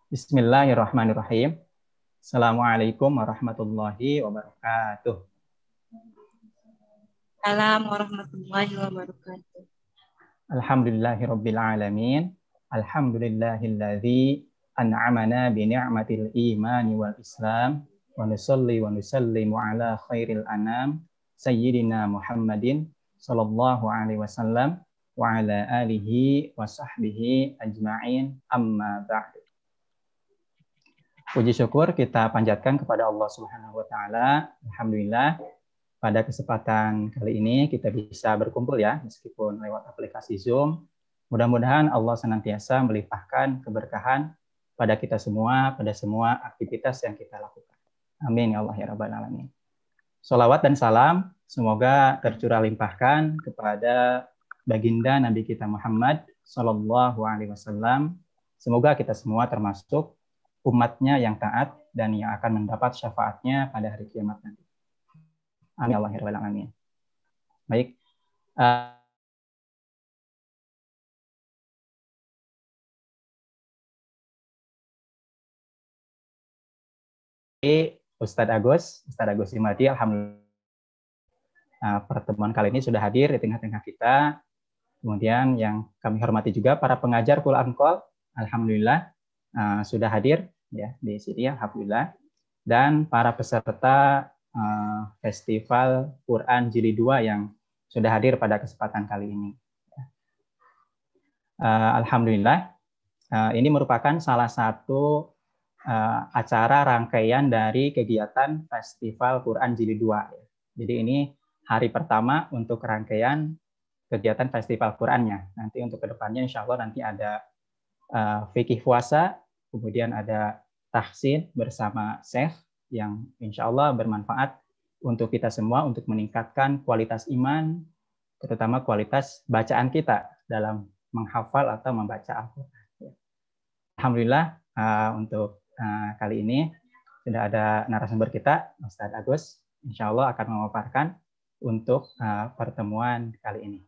Bismillahirrahmanirrahim. Assalamualaikum warahmatullahi wabarakatuh. Assalamualaikum warahmatullahi wabarakatuh. Alhamdulillahirabbil alamin. Alhamdulillahilladzi an'amana bi ni'matil imani wal islam wa nusalli wa nusallimu ala khairil anam sayyidina Muhammadin sallallahu alaihi wasallam wa ala alihi wa sahbihi ajma'in, amma ba'du. Puji syukur kita panjatkan kepada Allah Subhanahu wa taala. Alhamdulillah pada kesempatan kali ini kita bisa berkumpul ya, meskipun lewat aplikasi Zoom. Mudah-mudahan Allah senantiasa melimpahkan keberkahan pada kita semua, pada semua aktivitas yang kita lakukan. Amin ya Allah ya Rabbal Alamin. Sholawat dan salam semoga tercurah limpahkan kepada baginda Nabi kita Muhammad Sallallahu Alaihi Wasallam. Semoga kita semua termasuk umatnya yang taat dan yang akan mendapat syafaatnya pada hari kiamat nanti. Amin ya Allah ya Rabbal Alamin. Baik. Ustadz Agus Imadi, alhamdulillah pertemuan kali ini sudah hadir di tengah-tengah kita. Kemudian yang kami hormati juga para pengajar Quran Call, alhamdulillah sudah hadir ya di sini, alhamdulillah. Dan para peserta Festival Quran Jilid 2 yang sudah hadir pada kesempatan kali ini. Alhamdulillah, ini merupakan salah satu acara rangkaian dari kegiatan Festival Quran Jilid 2. Jadi ini hari pertama untuk rangkaian kegiatan Festival Qurannya. Nanti untuk kedepannya insya Allah nanti ada fikih puasa, kemudian ada tahsin bersama Syekh yang insya Allah bermanfaat untuk kita semua untuk meningkatkan kualitas iman, terutama kualitas bacaan kita dalam menghafal atau membaca Al-Quran. Alhamdulillah untuk kali ini sudah ada narasumber kita, Ustadz Agus, insya Allah akan memaparkan untuk pertemuan kali ini.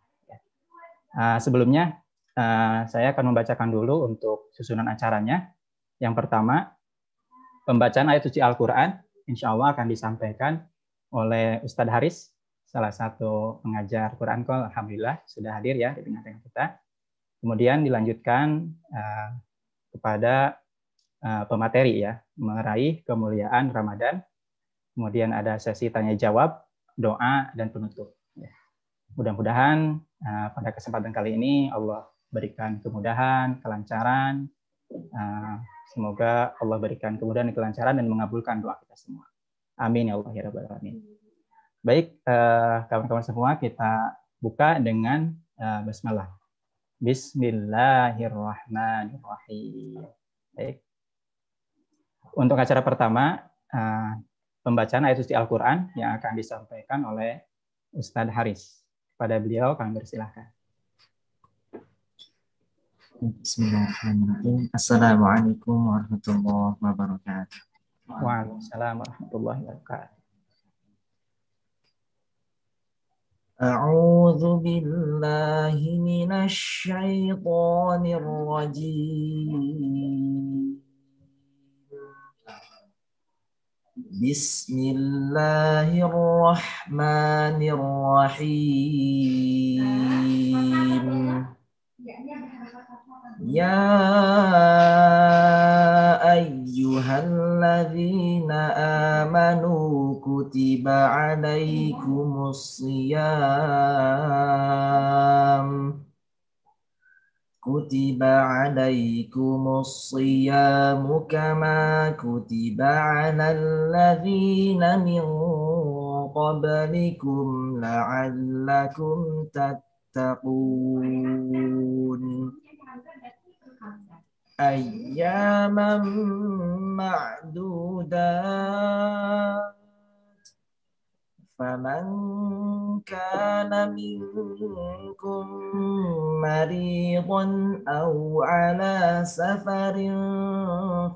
Sebelumnya saya akan membacakan dulu untuk susunan acaranya. Yang pertama, pembacaan ayat suci Al-Quran, insya Allah akan disampaikan oleh Ustadz Haris, salah satu pengajar Quran Call, alhamdulillah sudah hadir ya di tengah-tengah kita. Kemudian dilanjutkan kepada pemateri ya, meraih kemuliaan Ramadan. Kemudian ada sesi tanya jawab, doa, dan penutup. Mudah-mudahan pada kesempatan kali ini Allah berikan kemudahan, kelancaran. Semoga Allah berikan kemudahan dan kelancaran dan mengabulkan doa kita semua. Amin ya Allah ya Rabbal Alamin. Baik, kawan-kawan semua, kita buka dengan basmalah. Bismillahirrahmanirrahim. Baik. Untuk acara pertama, pembacaan ayat suci Al-Quran yang akan disampaikan oleh Ustadz Haris. Pada beliau kami persilahkan. Bismillahirrahmanirrahim. Assalamualaikum warahmatullahi wabarakatuh. Waalaikumsalam warahmatullahi wabarakatuh. A'udzu billahi minasy syaithanir rajim. Bismillahirrahmanirrahim. Ya ayyuhalladzina amanu kutiba alaikumus shiyam kama kutiba alal ladzina min qablikum la'allakum tattaqun. Ayyaman ma'dudat. Faman kana minkum maridan aw ala safarin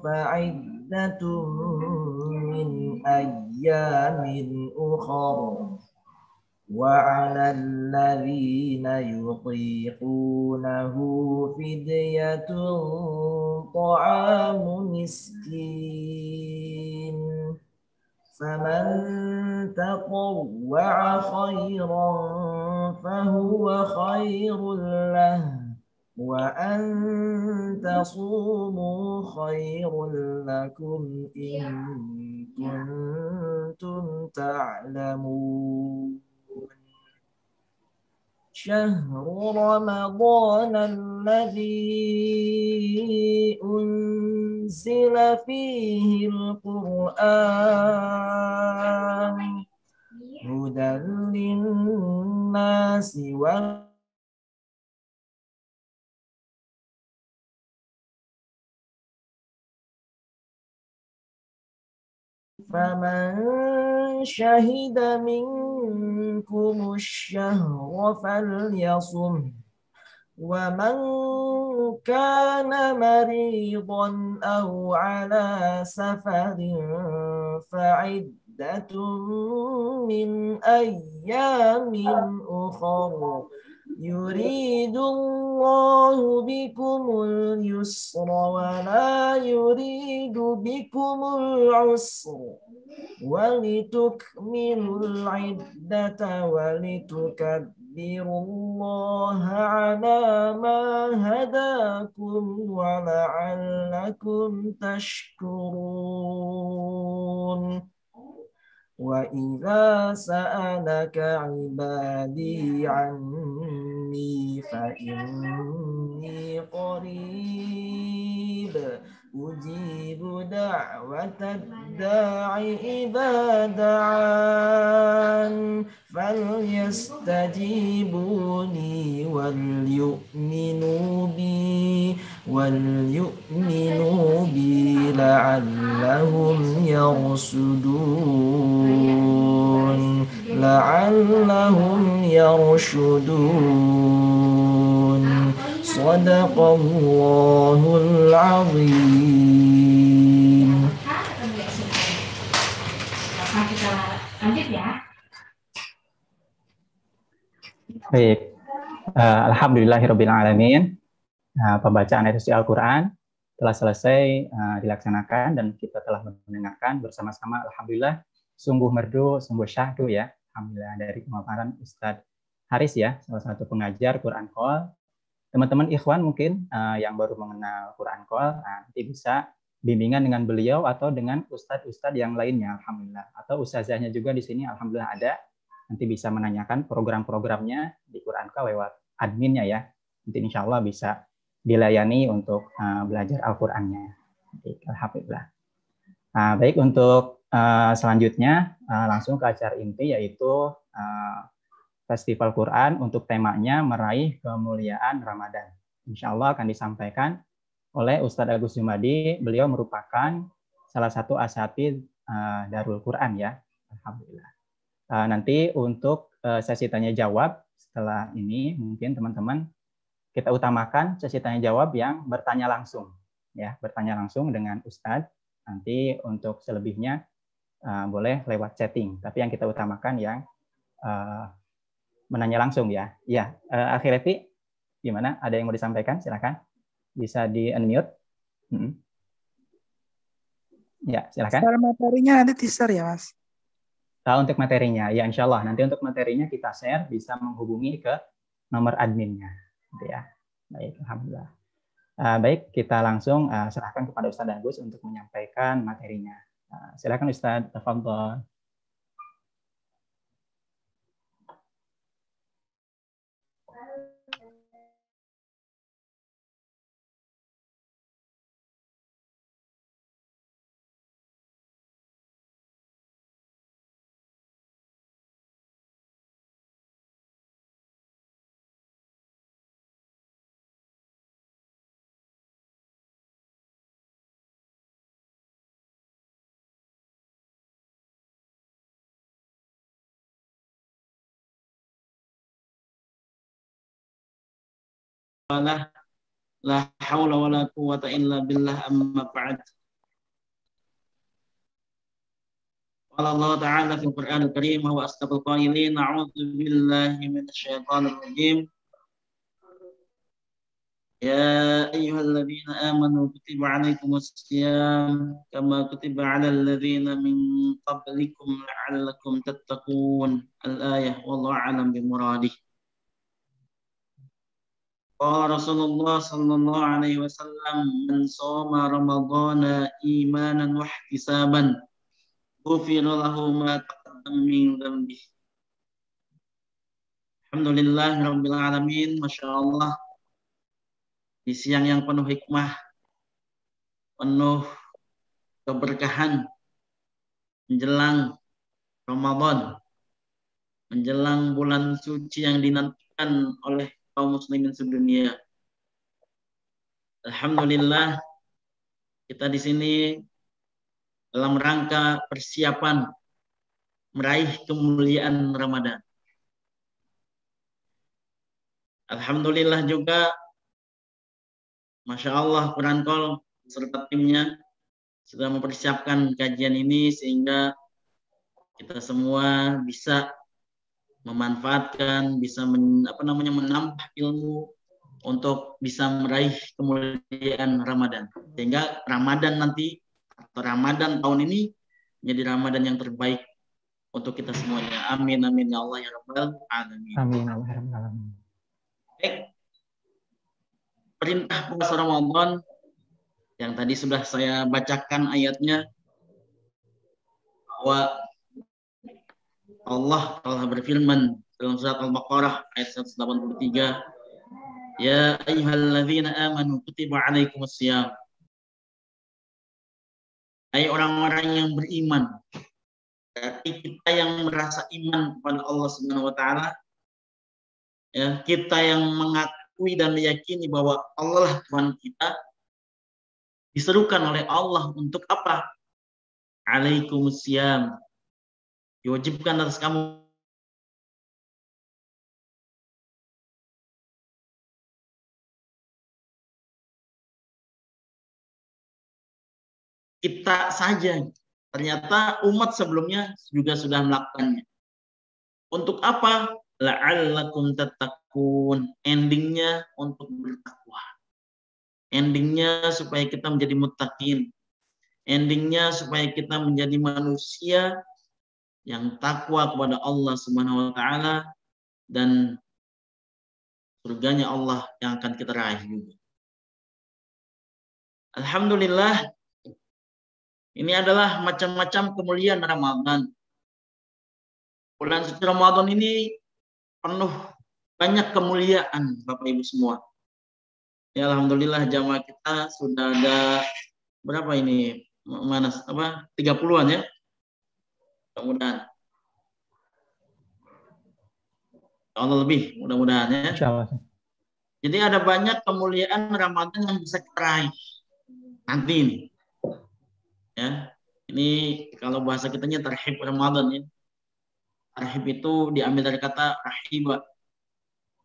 fa'iddatun min ayyamin ukhra. وعلى الذين يطيقونه فدية طعام المسكين فمن تطوع خيرا فهو خير له وأن تصوموا خير لكم إن كنتم تعلمون شهر رمضان الذي أنزل فيه القرآن هدى للناس فمن شهد منكم الشهر فليصم ومن كان مريضا أو على سفر فعدة من أيام أخر يريد الله بكم اليسر ولا يريد بكم العسر ولتكملوا العدة ولتكبروا الله على ما هداكم ولعلكم تشكرون وإذا سألك عبادي عني فإني قريب أجيب دعوة الداع إذا دعان فليستجيبوا لي وليؤمنوا بي لعلهم يرشدون صدق الله العظيم. Kita lanjut ya. Baik, alhamdulillahirabbil alamin. Pembacaan ayat suci Al-Qur'an telah selesai dilaksanakan dan kita telah mendengarkan bersama-sama. Alhamdulillah, sungguh merdu, sungguh syahdu ya. Alhamdulillah dari pemaparan Ustadz Haris ya, salah satu pengajar Quran Call. Teman-teman ikhwan mungkin yang baru mengenal Quran Call, nanti bisa bimbingan dengan beliau atau dengan ustadz-ustadz yang lainnya, alhamdulillah. Atau ustazahnya juga di sini, alhamdulillah ada. Nanti bisa menanyakan program-programnya di Quran Call lewat adminnya ya. Nanti insya Allah bisa dilayani untuk belajar Al-Qur'annya. Alhamdulillah. Baik, untuk selanjutnya langsung ke acara inti, yaitu Festival Quran untuk temanya meraih kemuliaan Ramadan. Insya Allah akan disampaikan oleh Ustadz Agus Jumadi. Beliau merupakan salah satu asatidz Darul Quran ya. Alhamdulillah. Nanti untuk sesi tanya jawab setelah ini mungkin teman-teman kita utamakan sesi tanya jawab yang bertanya langsung ya, bertanya langsung dengan Ustadz. Nanti untuk selebihnya boleh lewat chatting, tapi yang kita utamakan yang menanya langsung ya. Ya, Akhirati gimana? Ada yang mau disampaikan? Silakan. Bisa di-unmute. Ya, silakan. Soal materinya nanti di-share ya, Mas. Untuk materinya, ya insya Allah. Nanti untuk materinya kita share, bisa menghubungi ke nomor adminnya. Gitu ya. Baik, alhamdulillah. Baik, kita langsung serahkan kepada Ustadz Agus untuk menyampaikan materinya. Silakan Ustadz, tafadhol. La haula wa la quwwata illa billah amma ba'd. Qala Allah Ta'ala fil Qur'anil Karim wa asdaqul qailin a'udzu billahi minasyaitonir rajim. يا أيها الذين آمنوا كتب عليكم الصيام كما كتب على الذين من قبلكم لعلكم تتقون الآية والله أعلم بمراده. قال رسول الله صلى الله عليه وسلم من صام رمضان إيمانا واحتسابا غفر له ما تقدم من ذنبه. Alhamdulillah Rabbil Alamin. Masya Allah, di siang yang penuh hikmah, penuh keberkahan, menjelang Ramadan, menjelang bulan suci yang dinantikan oleh kaum muslimin sedunia. Alhamdulillah, kita di sini dalam rangka persiapan meraih kemuliaan Ramadan. Alhamdulillah juga, Masya Allah, Qurankol serta timnya sudah mempersiapkan kajian ini sehingga kita semua bisa memanfaatkan, bisa menambah ilmu untuk bisa meraih kemuliaan Ramadan. Sehingga Ramadan nanti atau Ramadan tahun ini menjadi Ramadan yang terbaik untuk kita semuanya. Amin amin ya Allah ya Rabbal Alamin. Amin Allah ya Rabbal Alamin. Perintah puasa Ramadan yang tadi sudah saya bacakan ayatnya, bahwa Allah telah berfirman dalam surat Al-Baqarah ayat 183, ya ayyuhalladzina amanu kutiba alaikumusiyam. Hai orang-orang yang beriman, berarti kita yang merasa iman kepada Allah Subhanahu wa taala, ya, kita yang mengakui dan meyakini bahwa Allah lah Tuhan kita, diserukan oleh Allah untuk apa? Alaikumusiyam. Diwajibkan atas kamu kita saja. Ternyata umat sebelumnya juga sudah melakukannya. Untuk apa? La'allakum tattaqun. Endingnya untuk bertakwa. Endingnya supaya kita menjadi muttaqin. Endingnya supaya kita menjadi manusia yang takwa kepada Allah Subhanahu wa taala dan surganya Allah yang akan kita raih juga. Alhamdulillah, ini adalah macam-macam kemuliaan Ramadan. Bulan suci Ramadan ini penuh banyak kemuliaan Bapak Ibu semua. Ya alhamdulillah jamaah kita sudah ada berapa ini? 30-an ya? Mudah-mudahan. Allah lebih, mudah-mudahan ya. Insyaallah. Jadi ada banyak kemuliaan Ramadan yang bisa kita raih nanti ini. Ya, ini kalau bahasa kitanya tarhib Ramadan ya. Tarhib itu diambil dari kata rahiba,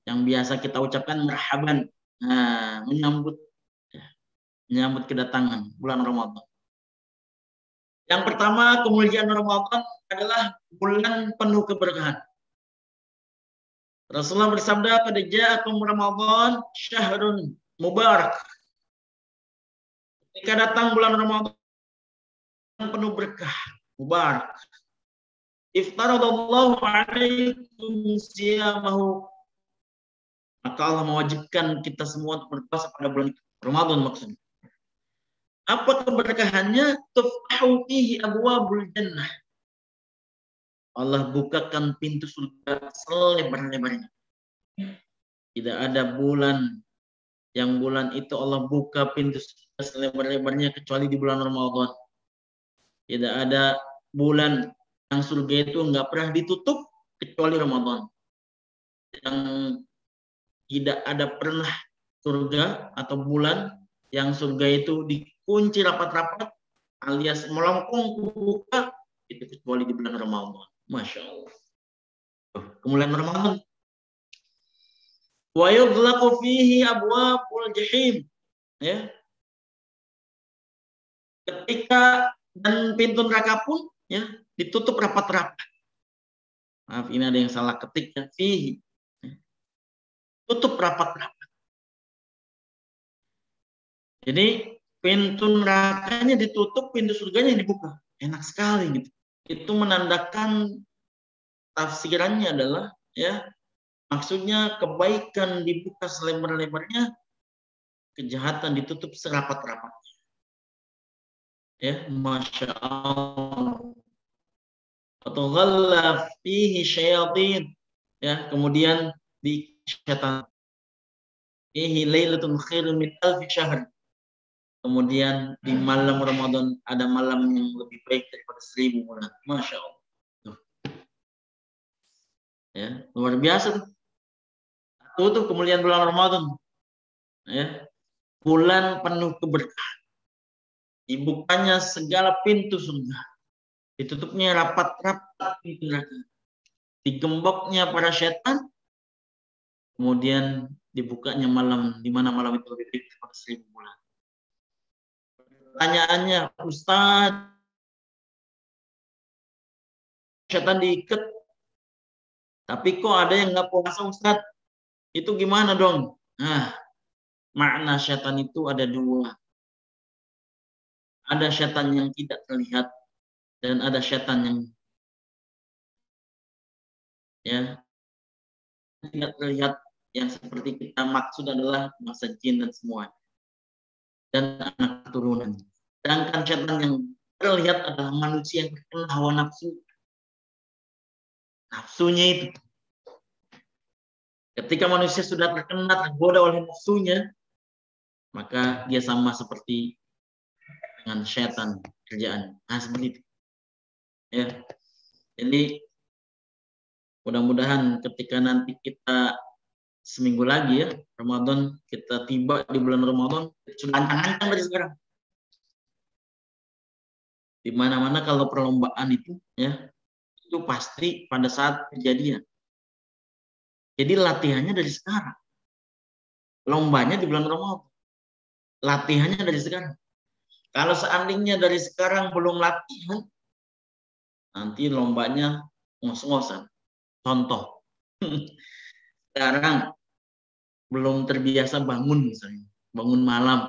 yang biasa kita ucapkan marhaban. Nah, menyambut kedatangan bulan Ramadan. Yang pertama, kemuliaan Ramadan adalah bulan penuh keberkahan. Rasulullah bersabda, "Qad ja'akum Ramadan syahrun mubarak." Ketika datang bulan Ramadan penuh berkah, mubarak. Iftaradallahu alaikum siyamahu. Maka Allah mewajibkan kita semua untuk berpuasa pada bulan Ramadan maksudnya. Apa keberkahannya? Tuftahu fihi abwabul jannah. Allah bukakan pintu surga selebar-lebarnya. Tidak ada bulan yang bulan itu Allah buka pintu surga selebar-lebarnya kecuali di bulan Ramadan. Tidak ada bulan yang surga itu nggak pernah ditutup kecuali Ramadan. Yang tidak ada pernah surga atau bulan yang surga itu dikunci rapat-rapat alias melengkung buka itu kecuali di bulan Ramadan. Masya Allah. Kemuliaan Ramadan. Wa yughlaqu fihi abwabul jahim. Ya. Ketika dan pintu neraka pun ya ditutup rapat-rapat. Maaf, ini ada yang salah ketik ya. Fihi. Tutup rapat-rapat. Jadi pintu nerakanya ditutup, pintu surganya dibuka. Enak sekali gitu. Itu menandakan tafsirannya adalah ya maksudnya kebaikan dibuka selebar-lebarnya, kejahatan ditutup serapat-rapatnya. Ya, masya Allah. Atau ghalla fihi syayatin. Ya, kemudian di syaitan. Fihi lailatun khairun min alfi syahr. Kemudian di malam Ramadan ada malam yang lebih baik daripada 1000 bulan. Masya Allah. Tuh. Ya, luar biasa tuh. Tuh kemuliaan bulan Ramadan. Ya. Bulan penuh keberkahan. Dibukanya segala pintu surga. Ditutupnya rapat-rapat pintu neraka. Digemboknya para setan. Kemudian dibukanya malam, di mana malam itu lebih baik daripada 1000 bulan. Pertanyaannya, Ustaz, setan diikat, tapi kok ada yang nggak puasa, Ustaz? Itu gimana dong? Nah, makna setan itu ada dua. Ada setan yang tidak terlihat dan ada setan yang ya tidak terlihat, yang seperti kita maksud adalah masa jin dan semua dan anak keturunan. Sedangkan setan yang terlihat adalah manusia yang terkena hawa nafsu. Nafsunya itu. Ketika manusia sudah terkena, tergoda oleh nafsunya, maka dia sama seperti dengan setan kerjaan. Nah, seperti itu. Ya. Jadi mudah-mudahan ketika nanti kita seminggu lagi ya Ramadan, kita tiba di bulan Ramadan, sudah ancang-ancang dari sekarang. Di mana-mana kalau perlombaan itu ya, itu pasti pada saat kejadian. Jadi latihannya dari sekarang. Lombanya di bulan Ramadan. Latihannya dari sekarang. Kalau seandainya dari sekarang belum latihan, nanti lombanya ngos-ngosan. Contoh. Sekarang belum terbiasa bangun misalnya. Bangun malam.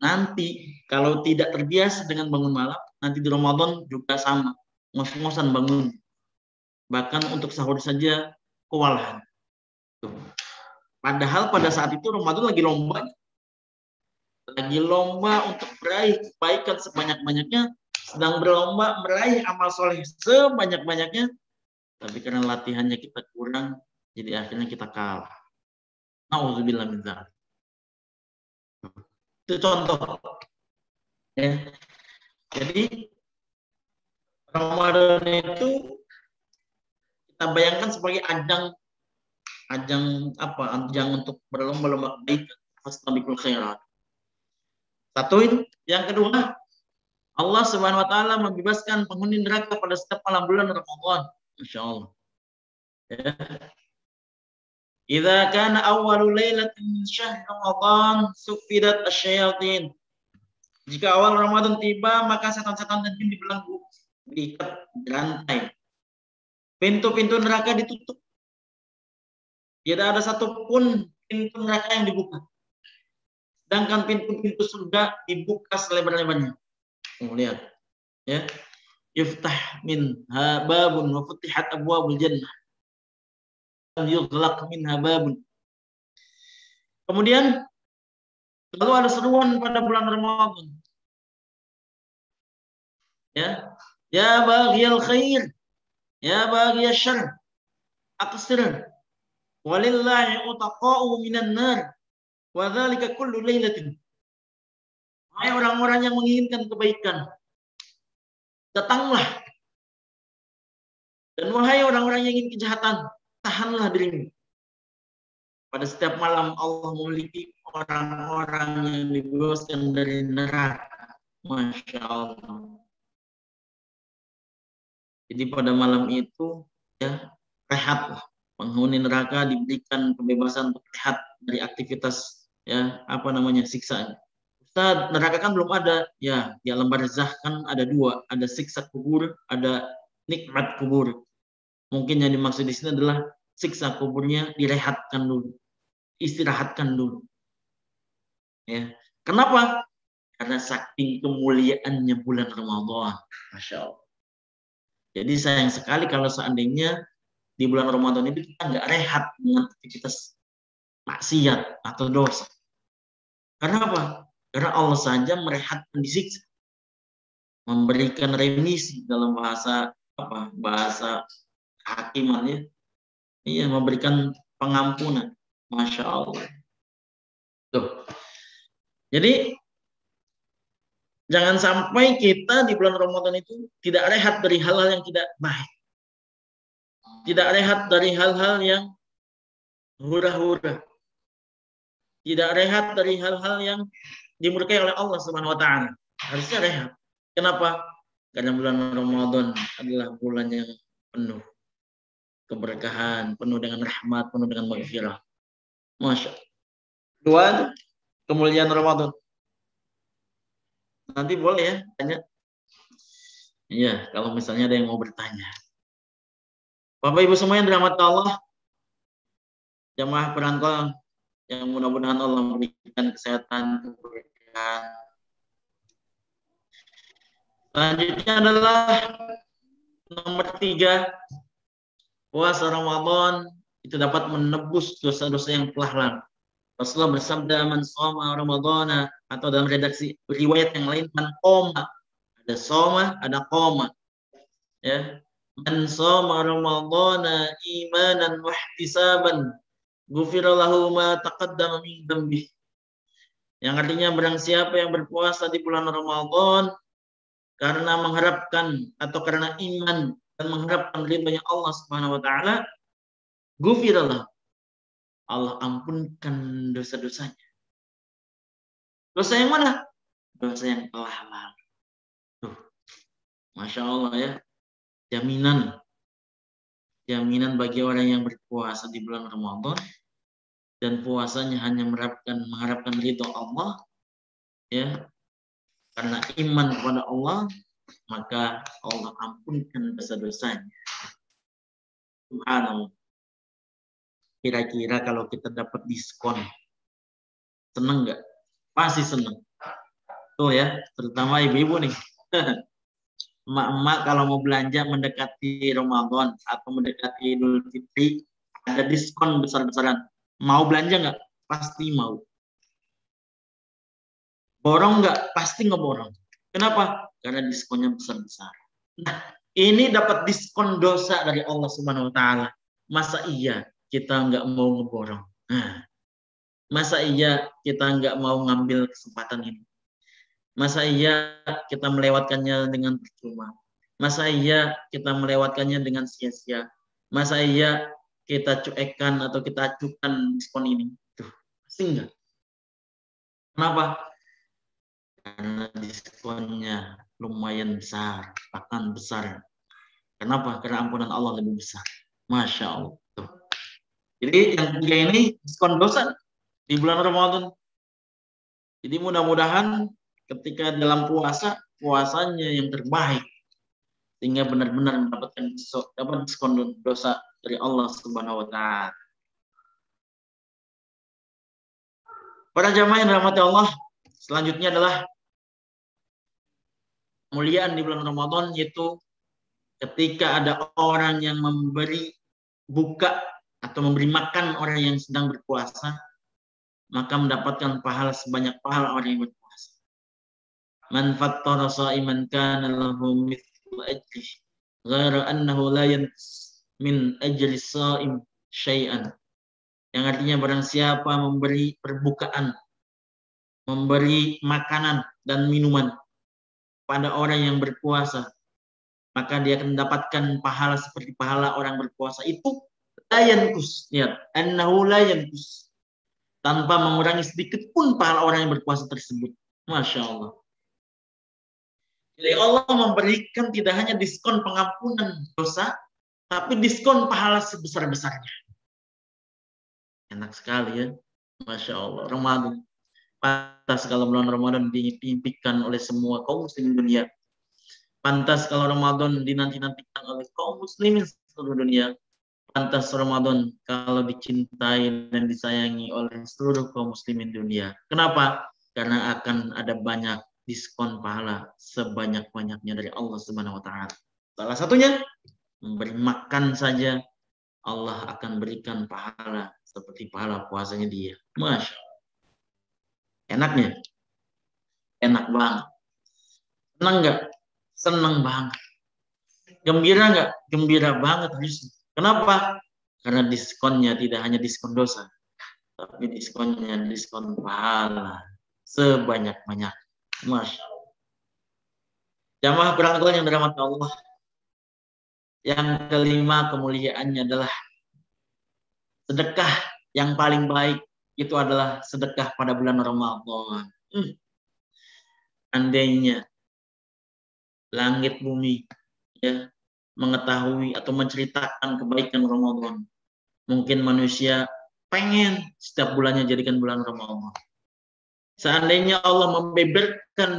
Nanti kalau tidak terbiasa dengan bangun malam, nanti di Ramadan juga sama. Ngos-ngosan bangun. Bahkan untuk sahur saja kewalahan. Tuh. Padahal pada saat itu Ramadan lagi lomba. Lagi lomba untuk meraih kebaikan sebanyak-banyaknya. Sedang berlomba meraih amal soleh sebanyak-banyaknya. Tapi karena latihannya kita kurang, jadi akhirnya kita kalah. Na'udzubillah min dzalik. Itu contoh. Ya. Jadi Ramadan itu kita bayangkan sebagai ajang untuk berlomba-lomba kebaikan, fastabiqul khairat. Satu itu, yang kedua, Allah Subhanahu wa taala membebaskan penghuni neraka pada setiap malam bulan Ramadan. Insyaallah. Ya. Idza kana awwalu lailatin min syahr Ramadan sufidat asyayatin. Jika awal Ramadan tiba, maka setan-setan dan jin dibelenggu, diikat, dirantai. Pintu-pintu neraka ditutup. Tidak ada satupun pintu neraka yang dibuka. Sedangkan pintu-pintu surga dibuka selebar-lebarnya. Lihat. Ya. Yuftah minha babun wa futihat abwabul jannah. Yughlaq minha babun. Kemudian lalu ada seruan pada bulan Ramadan. Ya. Ya baghiyal khair. Ya baghiyal syarr. Aqsir. Walillahi utaqa'u minan nar. Wa dzalika kullu lailatin. Hai orang-orang yang menginginkan kebaikan, datanglah. Dan wahai orang-orang yang ingin kejahatan, tahanlah dirimu. Pada setiap malam Allah memiliki orang-orang yang dibebaskan dari neraka. Masya Allah. Jadi pada malam itu ya rehatlah. Penghuni neraka diberikan kebebasan untuk rehat dari aktivitas ya siksaan. Ustaz, neraka kan belum ada. Ya, di alam barzakh kan ada dua, ada siksa kubur, ada nikmat kubur. Mungkin yang dimaksud di sini adalah siksa kuburnya direhatkan dulu, istirahatkan dulu. Ya, Kenapa? Karena saking kemuliaannya bulan Ramadan. Masya Allah. Jadi sayang sekali kalau seandainya di bulan Ramadan itu kita nggak rehat dengan aktivitas maksiat atau dosa. Karena apa? Karena Allah saja merehatkan disiksa. Memberikan remisi dalam bahasa apa? Bahasa hakimannya. Iya, memberikan pengampunan. Masya Allah. Tuh. Jadi jangan sampai kita di bulan Ramadan itu tidak rehat dari hal-hal yang tidak baik. Tidak rehat dari hal-hal yang hura-hura. Tidak rehat dari hal-hal yang dimurkai oleh Allah Subhanahu wa taala. Harusnya rehat. Kenapa? Karena bulan Ramadan adalah bulan yang penuh keberkahan, penuh dengan rahmat, penuh dengan maghfirah. Masya Allah. Dua, kemuliaan Ramadan. Nanti boleh ya tanya. Iya, kalau misalnya ada yang mau bertanya. Bapak Ibu semua yang dirahmati Allah, jamaah perantau yang mudah-mudahan Allah memberikan kesehatan, keberkahan. Selanjutnya adalah nomor 3, puasa Ramadan itu dapat menebus dosa-dosa yang telah lalu. Rasulullah bersabda, man shoma Ramadana, atau dalam redaksi riwayat yang lain, man qoma. Ada shoma, ada qoma. Ya. Man shoma Ramadana imanan wa ihtisaban, ghufira lahu ma taqaddama min dzambi. Yang artinya barang siapa yang berpuasa di bulan Ramadan karena mengharapkan atau karena iman dan mengharapkan ridhonya Allah Subhanahu wa taala, ghufira lahu, Allah ampunkan dosa-dosanya. Dosa yang mana? Dosa yang telah lalu. Tuh. Masya Allah ya. Jaminan bagi orang yang berpuasa di bulan Ramadan dan puasanya hanya mengharapkan ridho Allah, ya, karena iman kepada Allah, maka Allah ampunkan dosa-dosanya. Subhanallah. Kira-kira kalau kita dapat diskon, seneng nggak? Pasti seneng. Tuh ya, terutama ibu-ibu nih. Emak-emak kalau mau belanja mendekati Ramadan atau mendekati Idul Fitri, ada diskon besar-besaran. Mau belanja nggak? Pasti mau. Borong nggak? Pasti ngeborong. Kenapa? Karena diskonnya besar-besar. Nah, ini dapat diskon dosa dari Allah Subhanahu wa taala. Masa iya kita nggak mau ngeborong? Nah, masa iya kita nggak mau ngambil kesempatan ini? Masa iya kita melewatkannya dengan percuma? Masa iya kita melewatkannya dengan sia-sia? Masa iya kita cuekkan atau kita acukan diskon ini? Tuh, pasti enggak. Kenapa? Karena diskonnya lumayan besar, bahkan besar. Kenapa? Karena ampunan Allah lebih besar. Masya Allah. Tuh. Jadi yang 3 ini diskon dosa di bulan Ramadan. Jadi mudah-mudahan ketika dalam puasanya yang terbaik, sehingga benar-benar mendapatkan diskon dosa dari Allah Subhanahu wa taala. Para jamaah yang dirahmati Allah, selanjutnya adalah kemuliaan di bulan Ramadan, yaitu ketika ada orang yang memberi buka atau memberi makan orang yang sedang berpuasa, maka mendapatkan pahala sebanyak pahala orang yang berpuasa. Man fattara sha'iman kana lahu mithlu ajri ghaira annahu la yanqus min ajri sha'im syai'an. Yang artinya barang siapa memberi perbukaan, memberi makanan dan minuman pada orang yang berpuasa, maka dia akan mendapatkan pahala seperti pahala orang berpuasa itu, la yanqus, lihat, annahu la yanqus, tanpa mengurangi sedikit pun pahala orang yang berpuasa tersebut. Masya Allah. Jadi Allah memberikan tidak hanya diskon pengampunan dosa, tapi diskon pahala sebesar-besarnya. Enak sekali ya. Masya Allah. Ramadan. Pantas kalau bulan Ramadan diimpikan oleh semua kaum muslimin dunia. Pantas kalau Ramadan dinanti-nantikan oleh kaum muslimin seluruh dunia. Pantas Ramadan kalau dicintai dan disayangi oleh seluruh kaum muslimin dunia. Kenapa? karena akan ada banyak diskon pahala sebanyak-banyaknya dari Allah Subhanahu wa taala. Salah satunya memberi makan saja Allah akan berikan pahala seperti pahala puasanya dia. Masya Allah. Enaknya? Enak banget. Senang nggak? Senang banget. Gembira nggak? Gembira banget harusnya. Kenapa? Karena diskonnya tidak hanya diskon dosa, tapi diskonnya diskon pahala sebanyak-banyak. Masya Allah. Jamaah berangkat yang dirahmati Allah. Yang kelima kemuliaannya adalah sedekah yang paling baik itu adalah sedekah pada bulan Ramadan. Andainya langit bumi ya mengetahui atau menceritakan kebaikan Ramadan, mungkin manusia pengen setiap bulannya jadikan bulan Ramadan. Seandainya Allah membeberkan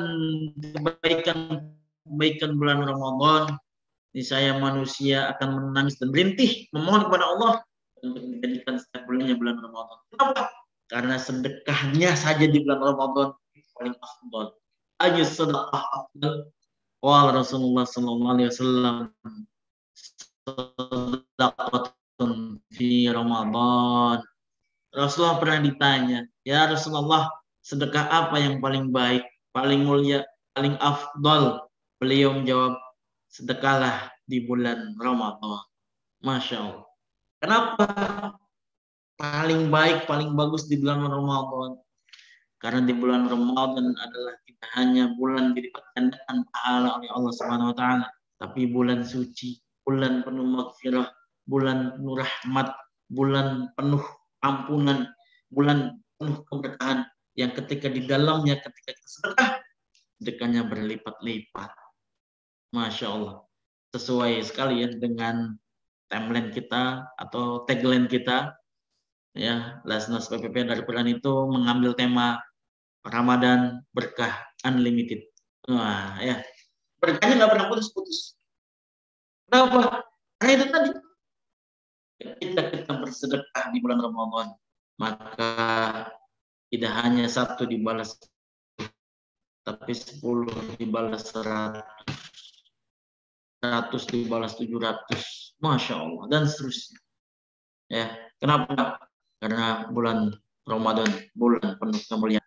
kebaikan bulan Ramadan, niscaya manusia akan menangis dan berintih memohon kepada Allah untuk menjadikan setiap bulannya bulan Ramadan. Kenapa? Karena sedekahnya saja di bulan Ramadan paling afdal. Ayu sedekah afdal. Qala Rasulullah sallallahu alaihi wasallam, sedekatun fi Ramadan. Rasulullah pernah ditanya, "Ya Rasulullah, sedekah apa yang paling baik, paling mulia, paling afdal?" Beliau menjawab, sedekahlah di bulan Ramadan. Masya Allah. Kenapa paling baik, paling bagus di bulan Ramadan? Karena di bulan Ramadan adalah tidak hanya bulan dilipat gandakan pahala oleh Allah Subhanahu wa taala, tapi bulan suci, bulan penuh maghfirah, bulan penuh rahmat, bulan penuh ampunan, bulan penuh keberkahan yang ketika di dalamnya ketika kita sedekah, sedekahnya berlipat-lipat. Masya Allah. Sesuai sekali ya dengan timeline kita atau tagline kita ya, Lasnas PPP dari Quran itu mengambil tema Ramadan berkah unlimited. Wah ya, berkahnya nggak pernah putus-putus. Kenapa? Karena itu tadi, ketika kita bersedekah di bulan Ramadan, maka tidak hanya 1 dibalas, tapi 10 dibalas 100. 100 dibalas 700, Masya Allah, dan seterusnya. Ya, kenapa? Karena bulan Ramadan, bulan penuh kemuliaan.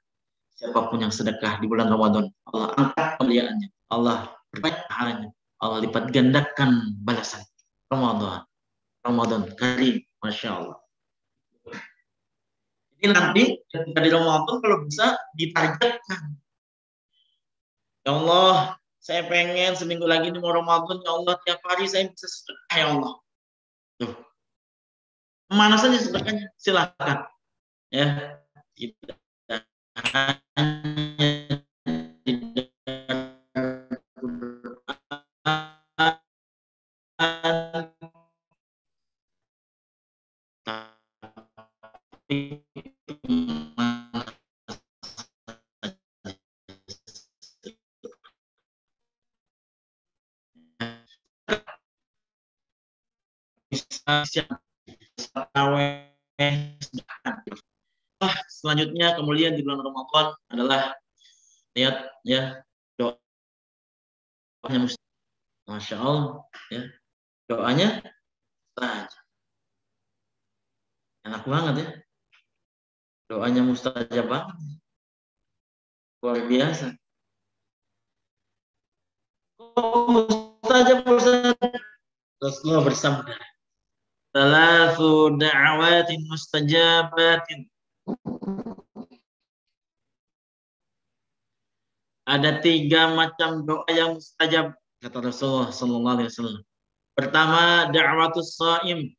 Siapapun yang sedekah di bulan Ramadan, Allah angkat kemuliaannya, Allah berbanyak pahalanya, Allah lipat gandakan balasan. Ramadan Karim, Masya Allah. Jadi nanti ketika di Ramadan kalau bisa ditargetkan. Ya Allah, saya pengen seminggu lagi ini mau Ramadan, ya Allah, tiap hari saya bisa sedekah, ya Allah. Tuh. Mana saja sedekahnya, silakan. Ya, tidak hanya selanjutnya kemuliaan di bulan Ramadan adalah lihat ya doanya mustajab. Masya Allah ya, doanya mustajab. Enak banget ya, doanya mustajab banget, luar biasa. Mustajab Rasulullah bersabda, "Thalathu da'awatin mustajabatin." Ada 3 macam doa yang mustajab, kata Rasulullah sallallahu alaihi wasallam. Pertama, da'watus shaim.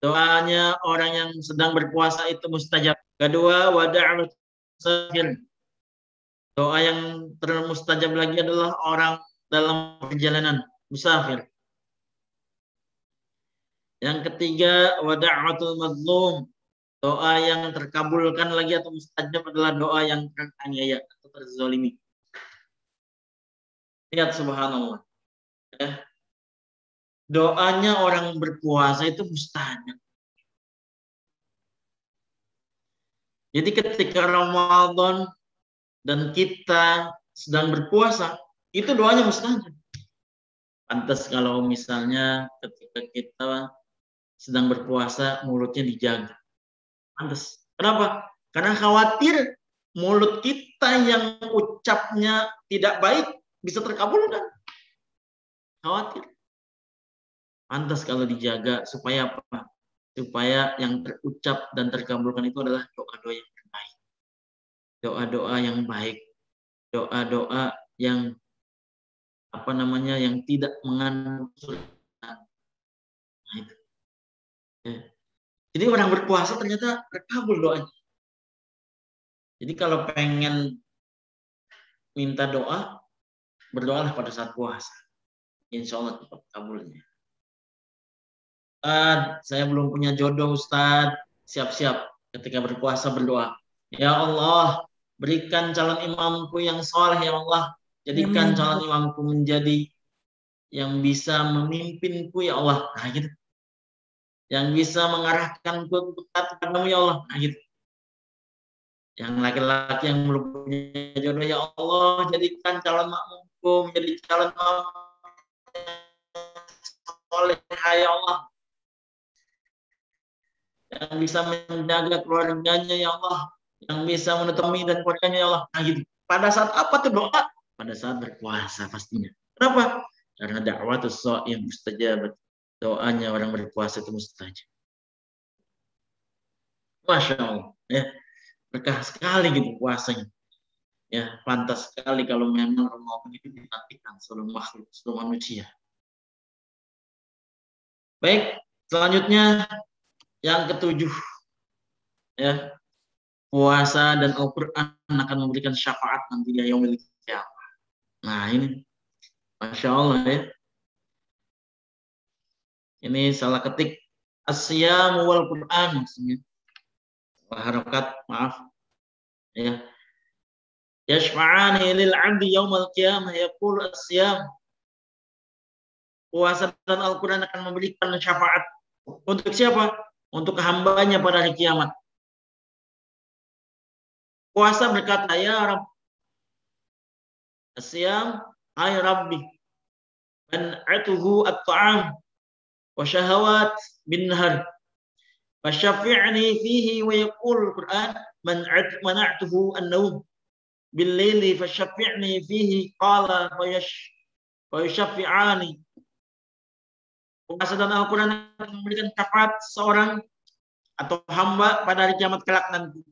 Doanya orang yang sedang berpuasa itu mustajab. Kedua, wa da'watus musafir. Doa yang termustajab lagi adalah orang dalam perjalanan, musafir. Yang ketiga, wa da'watul mazlum. Doa yang terkabulkan lagi atau mustajab adalah doa yang teraniaya atau terzalimi. Lihat subhanallah. Ya. Doanya orang berpuasa itu mustajab. Jadi ketika Ramadan dan kita sedang berpuasa, itu doanya mustajab. Pantas kalau misalnya ketika kita sedang berpuasa mulutnya dijaga. Pantas. Kenapa? Karena khawatir mulut kita yang ucapnya tidak baik bisa terkabulkan. Khawatir. Pantas kalau dijaga supaya apa? Supaya yang terucap dan terkabulkan itu adalah doa-doa yang terbaik. Doa-doa yang baik. Doa-doa yang yang tidak mengandung suratan. Nah, itu. Ya. Jadi orang berpuasa ternyata terkabul doanya. Jadi kalau pengen minta doa, berdoalah pada saat puasa. Insya Allah cepat kabulnya. Saya belum punya jodoh, Ustaz. Siap-siap ketika berpuasa berdoa. Ya Allah, berikan calon imamku yang soleh, ya Allah. Jadikan calon imamku menjadi yang bisa memimpinku, ya Allah. Nah, gitu. Yang bisa mengarahkanku untuk taat kepadamu, ya Allah. Nah, gitu. Yang laki-laki yang belum punya jodoh, ya Allah, jadikan calon makmumku menjadi calon makmum soleh, ya Allah. Yang bisa menjaga keluarganya, ya Allah. Yang bisa menutupi dan keluarganya, ya Allah. Nah, gitu. Pada saat apa tuh doa? Pada saat berpuasa pastinya. Kenapa? Karena da'watus sha'im mustajab. Doanya orang berpuasa itu mustajab. Masya Allah. Ya. Berkah sekali gitu puasanya. Ya, pantas sekali kalau memang Ramadan itu dinantikan seluruh makhluk, seluruh manusia. Baik, selanjutnya yang ketujuh. Ya. Puasa dan Al-Qur'an akan memberikan syafaat nanti di yaumil qiyamah. Nah, ini Masya Allah ya. Ini salah ketik as-siyam wal Qur'an maksudnya. Harokat, maaf. Ya. Yashfa'ani lil 'abdi yaumal qiyamah yaqulu as-siyam. Puasa dan Al-Qur'an akan memberikan syafaat. Untuk siapa? Untuk hambanya pada hari kiamat. Puasa berkata, ya Rabb. As-siyam ay Rabbi. Man'atuhu at-ta'am wa syahawat bin nahar. Fasyafi'ni fihi wa yaqul Qur'an man'atuhu an-nawm bil laili fasyafi'ni fihi qala wa yashfi'ani. Puasa dan Al-Qur'an akan memberikan syafaat seorang atau hamba pada hari kiamat kelak nanti.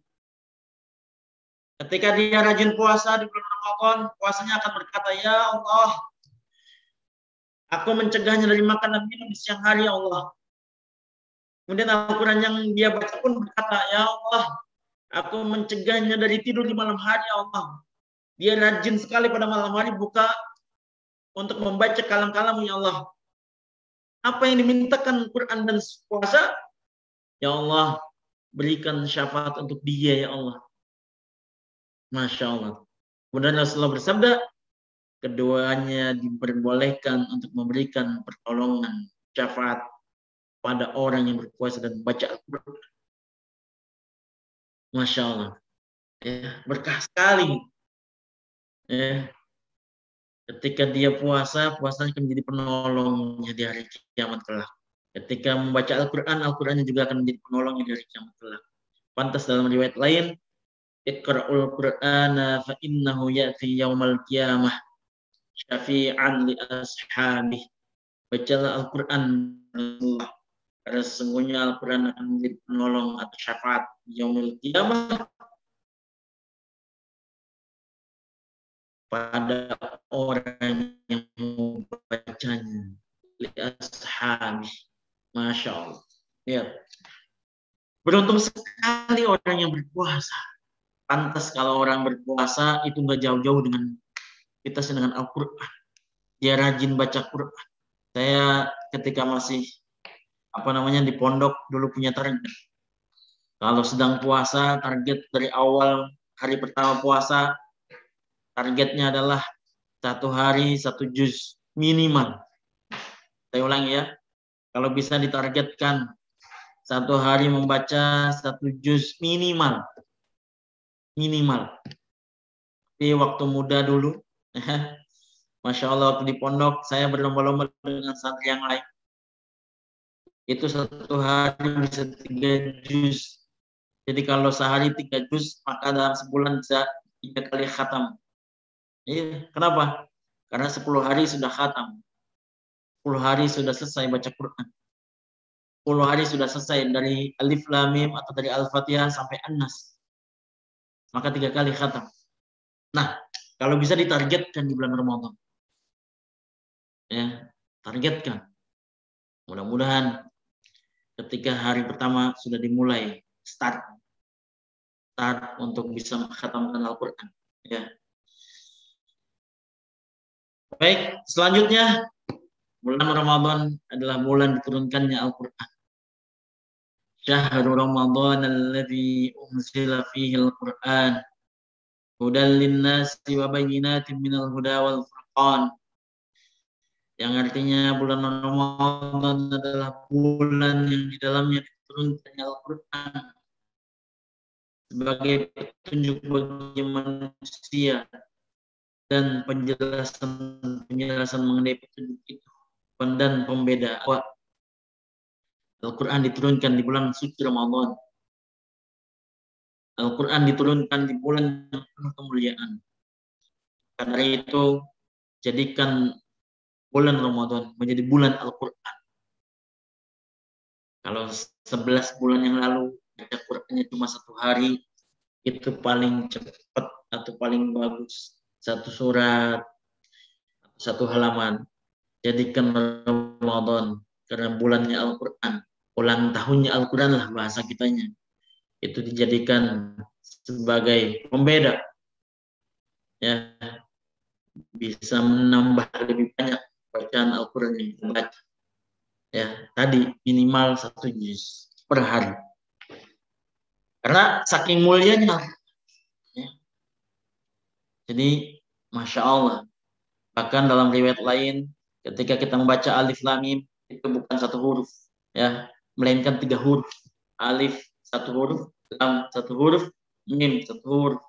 Ketika dia rajin puasa di bulan Ramadan, puasanya akan berkata, ya Allah, aku mencegahnya dari makan dan minum di siang hari, ya Allah. Kemudian Al-Quran yang dia baca pun berkata, ya Allah, aku mencegahnya dari tidur di malam hari, ya Allah. Dia rajin sekali pada malam hari buka untuk membaca kalam-kalam, ya Allah. Apa yang dimintakan Quran dan puasa? Ya Allah, berikan syafaat untuk dia, ya Allah. Masya Allah. Kemudian Rasulullah bersabda, keduanya diperbolehkan untuk memberikan pertolongan syafaat pada orang yang berpuasa dan membaca Al-Quran. Masya Allah. Ya, berkah sekali. Ya. Ketika dia puasa, puasanya akan menjadi penolongnya di hari kiamat kelak. Ketika membaca Al-Quran, Al-Qurannya juga akan menjadi penolongnya di hari kiamat kelak. Pantas dalam riwayat lain, Iqra'ul Qur'ana fa innahu ya'ti yaumal qiyamah syafi'an li ashabih. Bacalah Al-Quran Allah. Karena sesungguhnya Al-Quran akan menjadi penolong atau syafaat yaumil qiyamah pada orang yang membacanya li ashabih. Masya Allah. Ya. Beruntung sekali orang yang berpuasa. Pantas kalau orang berpuasa itu nggak jauh-jauh dengan kita dengan Al-Quran. Dia rajin baca Quran. Saya ketika masih di pondok dulu punya target. Kalau sedang puasa, target dari awal hari pertama puasa, targetnya adalah 1 hari 1 juz minimal. Saya ulangi ya. Kalau bisa ditargetkan 1 hari membaca 1 juz minimal. Di waktu muda dulu, Masya Allah, waktu di pondok saya berlomba-lomba dengan santri yang lain. Itu satu hari bisa 3 juz. Jadi kalau sehari 3 juz, maka dalam sebulan bisa 3 kali khatam. Iya, kenapa? Karena 10 hari sudah khatam. 10 hari sudah selesai baca Quran. 10 hari sudah selesai dari Alif Lam Mim atau dari Al-Fatihah sampai An-Nas. Maka 3 kali khatam. Nah, kalau bisa ditargetkan di bulan Ramadan. Ya, targetkan. Mudah-mudahan ketika hari pertama sudah dimulai, start untuk bisa mengkhatamkan Al-Quran. Ya. Baik, selanjutnya bulan Ramadan adalah bulan diturunkannya Al-Quran. Syahrul Ramadan alladzi unzila fihi Al-Quran hudan linnasi wa bayyinatin minal huda wal furqan. Yang artinya bulan Ramadan adalah bulan yang di dalamnya diturunkannya Al-Quran sebagai petunjuk bagi manusia dan penjelasan mengenai petunjuk itu dan pembeda. Al-Quran diturunkan di bulan suci Ramadan. Al-Quran diturunkan di bulan yang penuh kemuliaan. Karena itu jadikan bulan Ramadan menjadi bulan Al-Quran. Kalau 11 bulan yang lalu baca Qurannya cuma 1 hari, itu paling cepat atau paling bagus 1 surat, 1 halaman. Jadikan Ramadan karena bulannya Al-Quran, ulang tahunnya Al-Quran lah bahasa kitanya. Itu dijadikan sebagai pembeda. Ya, bisa menambah lebih banyak bacaan Al-Quran yang kita baca. Ya, tadi minimal 1 juz per hari. Karena saking mulianya. Ya. Jadi, Masya Allah. Bahkan dalam riwayat lain, ketika kita membaca Alif Lam Mim, itu bukan 1 huruf. Ya, melainkan 3 huruf. Alif 1 huruf, Lam 1 huruf, Mim 1 huruf.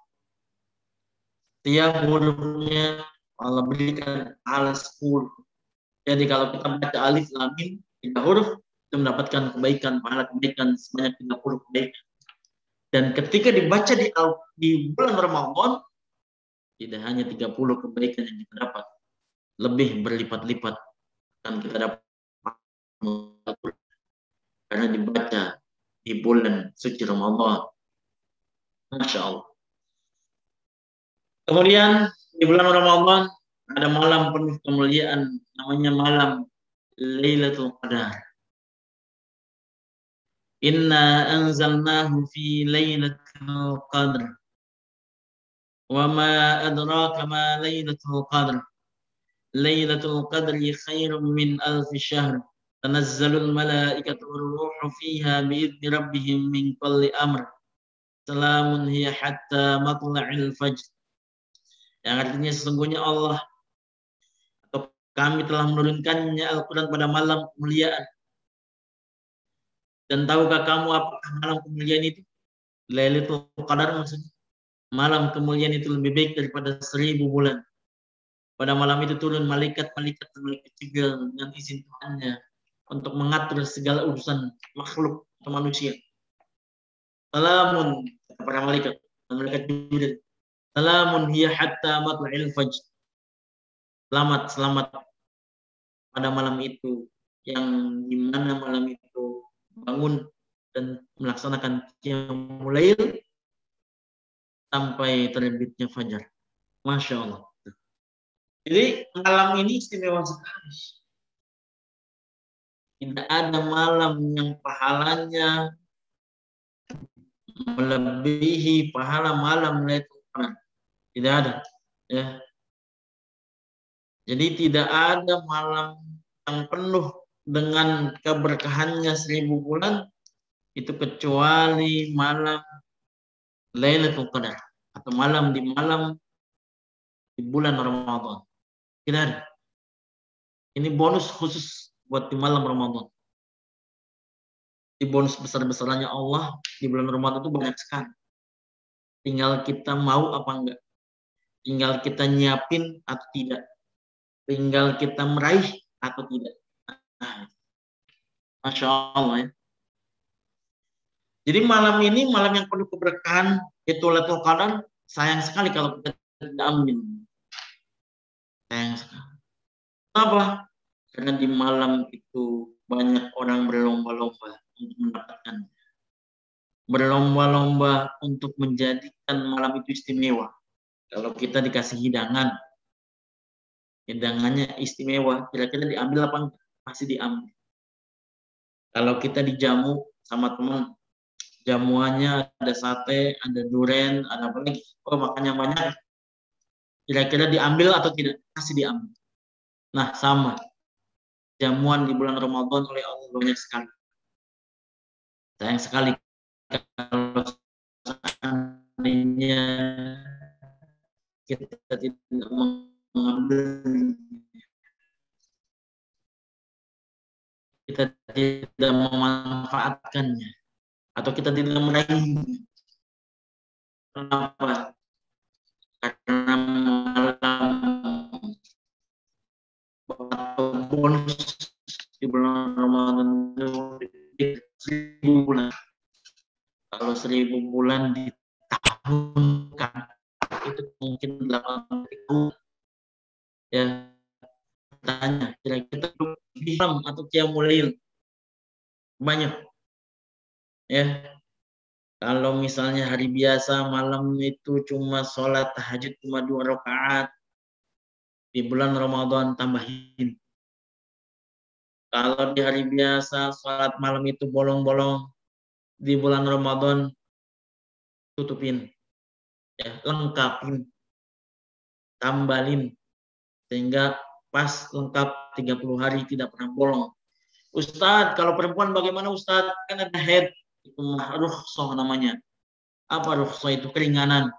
Tiap hurufnya Allah berikan pahala 10. Jadi kalau kita baca Alif Lam Mim 3 huruf, itu mendapatkan kebaikan, pahala kebaikan sebanyak 30 kebaikan. Dan ketika dibaca di bulan Ramadan, tidak hanya 30 kebaikan yang kita dapat, lebih berlipat-lipat dan kita dapat karena dibaca di bulan suci Ramadan. Masya Allah. Kemudian di bulan Ramadan ada malam penuh kemuliaan, namanya malam Lailatul Qadar. Inna anzalnahu fi Lailatul Qadr. Wa ma adraka ma Lailatul Qadr. Lailatul Qadri khairum min alfi syahr. Tanazzalul malaikatu war-ruhu fiha bi'izni rabbihim min kulli amr. Salamun hiya hatta matla'il fajr. Yang artinya sesungguhnya Allah atau kami telah menurunkannya Al-Quran pada malam kemuliaan. Dan tahukah kamu apakah malam kemuliaan itu? Lailatul Qadar maksudnya. Malam kemuliaan itu lebih baik daripada 1000 bulan. Pada malam itu turun malaikat-malaikat Jibril dengan izin Tuhannya untuk mengatur segala urusan makhluk atau manusia. Salamun para malaikat Jibril. Salamun hiya hatta matla'il fajr. Selamat pada malam itu, yang dimana malam itu bangun dan melaksanakan qiyamul lail sampai terbitnya fajar. Masya Allah. Jadi malam ini istimewa sekali. Tidak ada malam yang pahalanya melebihi pahala malam Lailatul Qadar. Tidak ada. Ya. Jadi tidak ada malam yang penuh dengan keberkahannya 1000 bulan itu kecuali malam Lailatul Qadar atau malam di bulan Ramadan. Tidak ada. Ini bonus khusus buat di malam Ramadan. Di bonus besar-besarannya Allah di bulan Ramadan itu banyak sekali. Tinggal kita mau apa enggak. Tinggal kita nyiapin atau tidak. Tinggal kita meraih atau tidak. Nah, Masya Allah ya. Jadi malam ini malam yang penuh keberkahan, itu Lailatul Qadar, sayang sekali kalau kita tidak ambil. Sayang sekali. Kenapa? Karena di malam itu banyak orang berlomba-lomba untuk mendapatkan. Berlomba-lomba untuk menjadikan malam itu istimewa. Kalau kita dikasih hidangan, hidangannya istimewa, kira-kira diambil apa enggak? Pasti diambil. Kalau kita dijamu sama teman, jamuannya ada sate, ada durian, ada apa lagi, oh makan yang banyak, kira-kira diambil atau tidak? Pasti diambil. Nah sama, jamuan di bulan Ramadan oleh Allah banyak sekali. Sayang sekali kalau seandainya kita tidak mengambil, kita tidak memanfaatkannya, atau kita tidak meraihnya. Kenapa? Karena malam atau bonus di bulan Ramadan itu 1000 bulan. Kalau 1000 bulan ditahunkan, itu mungkin 8 tahun. Ya, tanya, kira-kira Islam atau Qiyamul Lail banyak. Ya, kalau misalnya hari biasa malam itu cuma sholat tahajud cuma 2 rakaat, di bulan Ramadan tambahin. Kalau di hari biasa sholat malam itu bolong-bolong, di bulan Ramadan tutupin, ya, lengkapin, tambalin, sehingga pas lengkap 30 hari tidak pernah bolong. Ustadz, kalau perempuan bagaimana Ustadz? Kan ada head, itu rukhsah namanya. Apa rukhsah itu? Keringanan.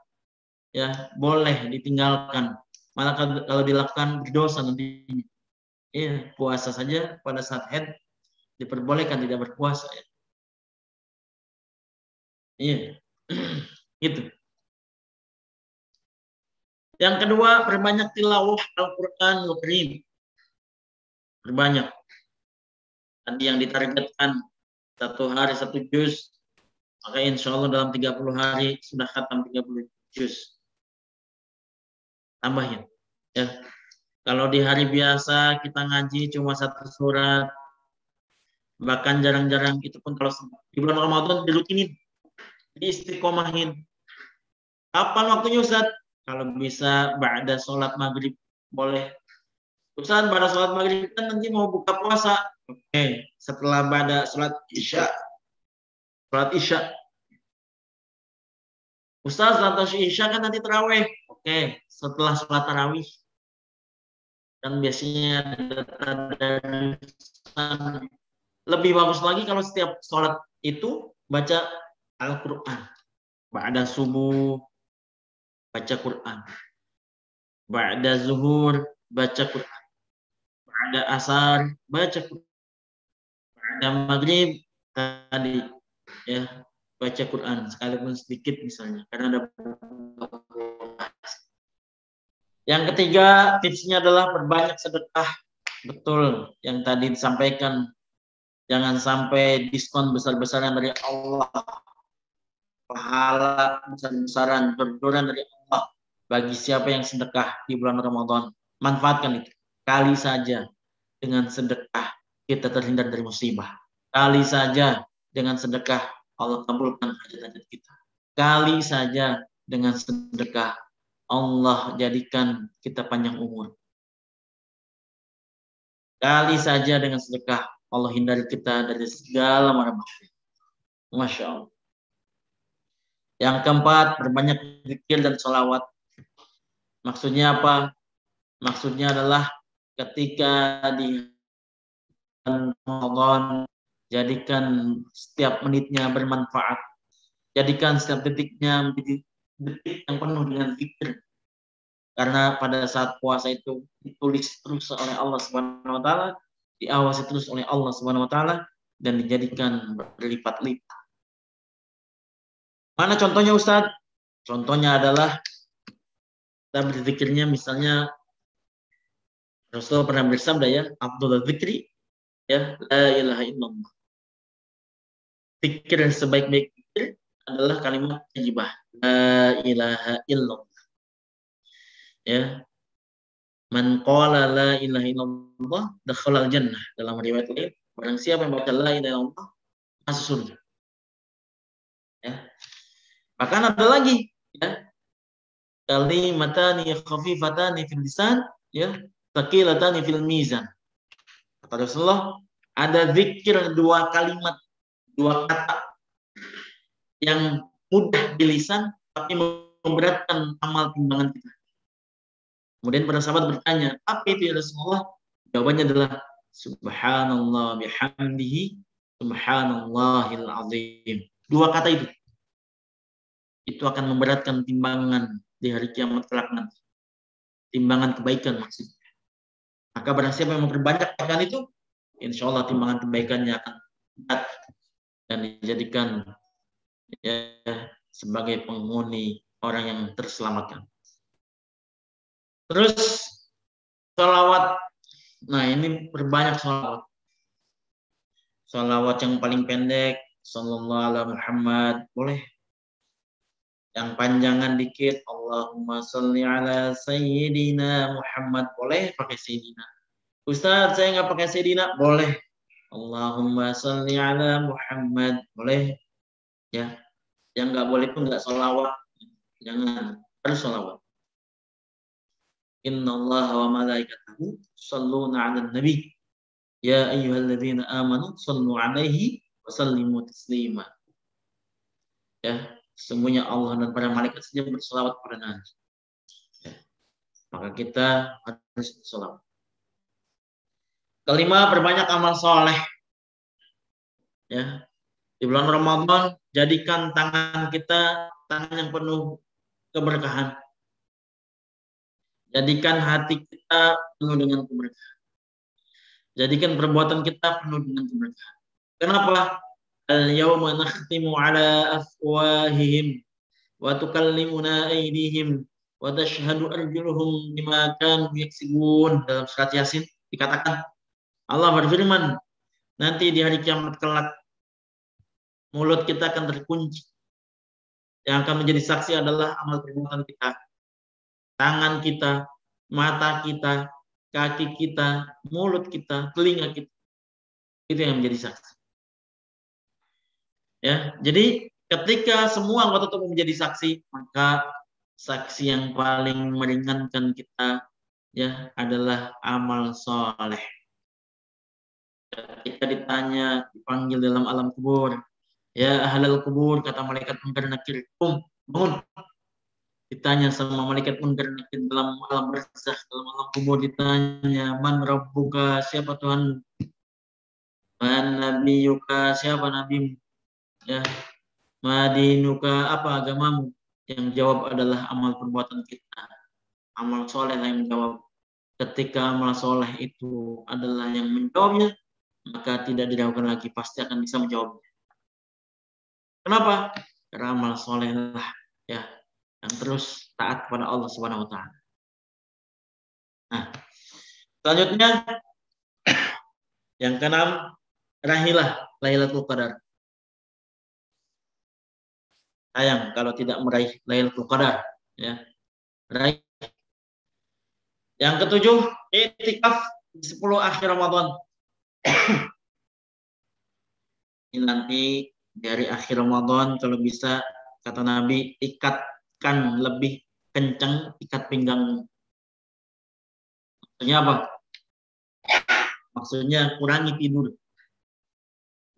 Ya, boleh ditinggalkan. Malah kalau dilakukan berdosa nantinya. Iya, puasa saja pada saat head diperbolehkan, tidak berpuasa. Ya. Iya, gitu. Yang kedua, perbanyak tilawah Al-Quran Al-Karim. Perbanyak. Tadi yang ditargetkan 1 hari 1 juz, maka insya Allah dalam 30 hari sudah khatam 30 juz. Tambahin. Ya. Kalau di hari biasa kita ngaji cuma 1 surat, bahkan jarang-jarang, itu pun kalau di bulan Ramadan dirutinin, diistiqomahin. Kapan waktunya Ustaz? Kalau bisa ba'da sholat maghrib boleh. Ustaz, pada sholat maghrib kan nanti mau buka puasa. Oke, setelah ba'da sholat isya. Sholat isya. Ustaz, sholat isya kan nanti tarawih. Oke, setelah sholat tarawih. Dan biasanya ada lebih bagus lagi kalau setiap sholat itu baca Al-Quran. Ba'da subuh baca Quran. Ba'da zuhur baca Quran. Ba'da asar baca Quran. Ba'da maghrib tadi ya baca Quran sekalipun sedikit misalnya, karena ada. Yang ketiga, tipsnya adalah perbanyak sedekah. Betul yang tadi disampaikan. Jangan sampai diskon besar-besaran dari Allah, pahala besar-besaran berdoran dari Allah bagi siapa yang sedekah di bulan Ramadan. Manfaatkan itu. Kali saja dengan sedekah kita terhindar dari musibah. Kali saja dengan sedekah Allah kabulkan hajat-hajat kita. Kali saja dengan sedekah Allah jadikan kita panjang umur. Kali saja dengan sedekah Allah hindari kita dari segala macam bahaya. Masya Allah. Yang keempat, berbanyak zikir dan sholawat. Maksudnya apa? Maksudnya adalah ketika di Ramadan, jadikan setiap menitnya bermanfaat. Jadikan setiap detiknya menjadi detik yang penuh dengan zikir. Karena pada saat puasa itu ditulis terus oleh Allah Subhanahu wa taala, diawasi terus oleh Allah Subhanahu wa taala, dan dijadikan berlipat-lipat. Mana contohnya Ustadz? Contohnya adalah kita berzikirnya misalnya Rasul pernah bersabda ya, Abdullah zikri ya, la ilaha illallah. Zikir sebaik-baik zikir adalah kalimat thayyibah, la ilaha illallah. Ya. Man qala la ilaha illallah dakhala al-jannah. Dalam riwayat lain, barang siapa yang baca la ilaha illallah masuk surga. Ya. Bahkan ada lagi ya. Kalimatani khafifatani fil lisan ya, thaqilatani fil mizan. Kata Rasulullah, ada zikir 2 kalimat, 2 kata yang mudah di lisan tapi memberatkan amal timbangan kita. Kemudian para sahabat bertanya, apa itu ya Rasulullah? Jawabannya adalah subhanallah bihamdihi subhanallahil azim. 2 kata itu akan memberatkan timbangan di hari kiamat kelak nanti. Timbangan kebaikan maksudnya. Maka barang siapa yang memperbanyak bacaan itu, insya Allah timbangan kebaikannya akan berat dan dijadikan ya, sebagai penghuni orang yang terselamatkan. Terus sholawat. Nah ini berbanyak sholawat. Sholawat yang paling pendek, sallallahu alaihi Muhammad, boleh. Yang panjangan dikit, Allahumma sholli ala sayyidina Muhammad, boleh pakai sayyidina. Ustaz, saya nggak pakai sayyidina, boleh. Allahumma sholli ala Muhammad, boleh. Ya, yang nggak boleh pun nggak sholawat, jangan, harus sholawat. Inna Allah wa malaikatahu shalluna 'alan nabi. Ya ayyuhalladzina amanu shallu 'alaihi wa sallimu taslima. Ya, sesungguhnya Allah dan para malaikat saja berselawat kepada Nabi. Ya. Maka kita harus berselawat. Kelima, perbanyak amal soleh. Ya. Di bulan Ramadan, jadikan tangan kita tangan yang penuh keberkahan. Jadikan hati kita penuh dengan keberkahan. Jadikan perbuatan kita penuh dengan keberkahan. Kenapa? Al-yawma nakhtimu ala afwahihim wa tukallimuna aydihim wa tashhadu arjuluhum bima kanu yaksibun. Dalam surat Yasin dikatakan, Allah berfirman, nanti di hari kiamat kelak mulut kita akan terkunci. Yang akan menjadi saksi adalah amal perbuatan kita. Tangan kita, mata kita, kaki kita, mulut kita, telinga kita. Itu yang menjadi saksi. Ya, jadi ketika semua anggota tubuh menjadi saksi, maka saksi yang paling meringankan kita ya adalah amal soleh. Ketika ditanya, dipanggil dalam alam kubur, ya ahlal kubur, kata malaikat munkar nakir, bangun. Ditanya sama malaikat munkar nakir dalam alam barzakh, dalam alam kubur ditanya, man rabbuka, siapa Tuhan? Man nabiyuka, siapa nabimu? Ya, madinuka, apa agamamu? Yang jawab adalah amal perbuatan kita. Amal soleh yang menjawab. Ketika amal soleh itu adalah yang menjawabnya, maka tidak diragukan lagi, pasti akan bisa menjawabnya. Kenapa? Karena amal soleh lah ya yang terus taat kepada Allah Subhanahu wa taala. Nah, selanjutnya yang keenam, rahilah Lailatul Qadar. Sayang kalau tidak meraih Lailatul Qadar, ya. Raih. Yang ketujuh, i'tikaf di 10 akhir Ramadan. Ini nanti dari akhir Ramadan kalau bisa, kata Nabi, ikatkan lebih kencang ikat pinggang. Maksudnya apa? Maksudnya kurangi tidur.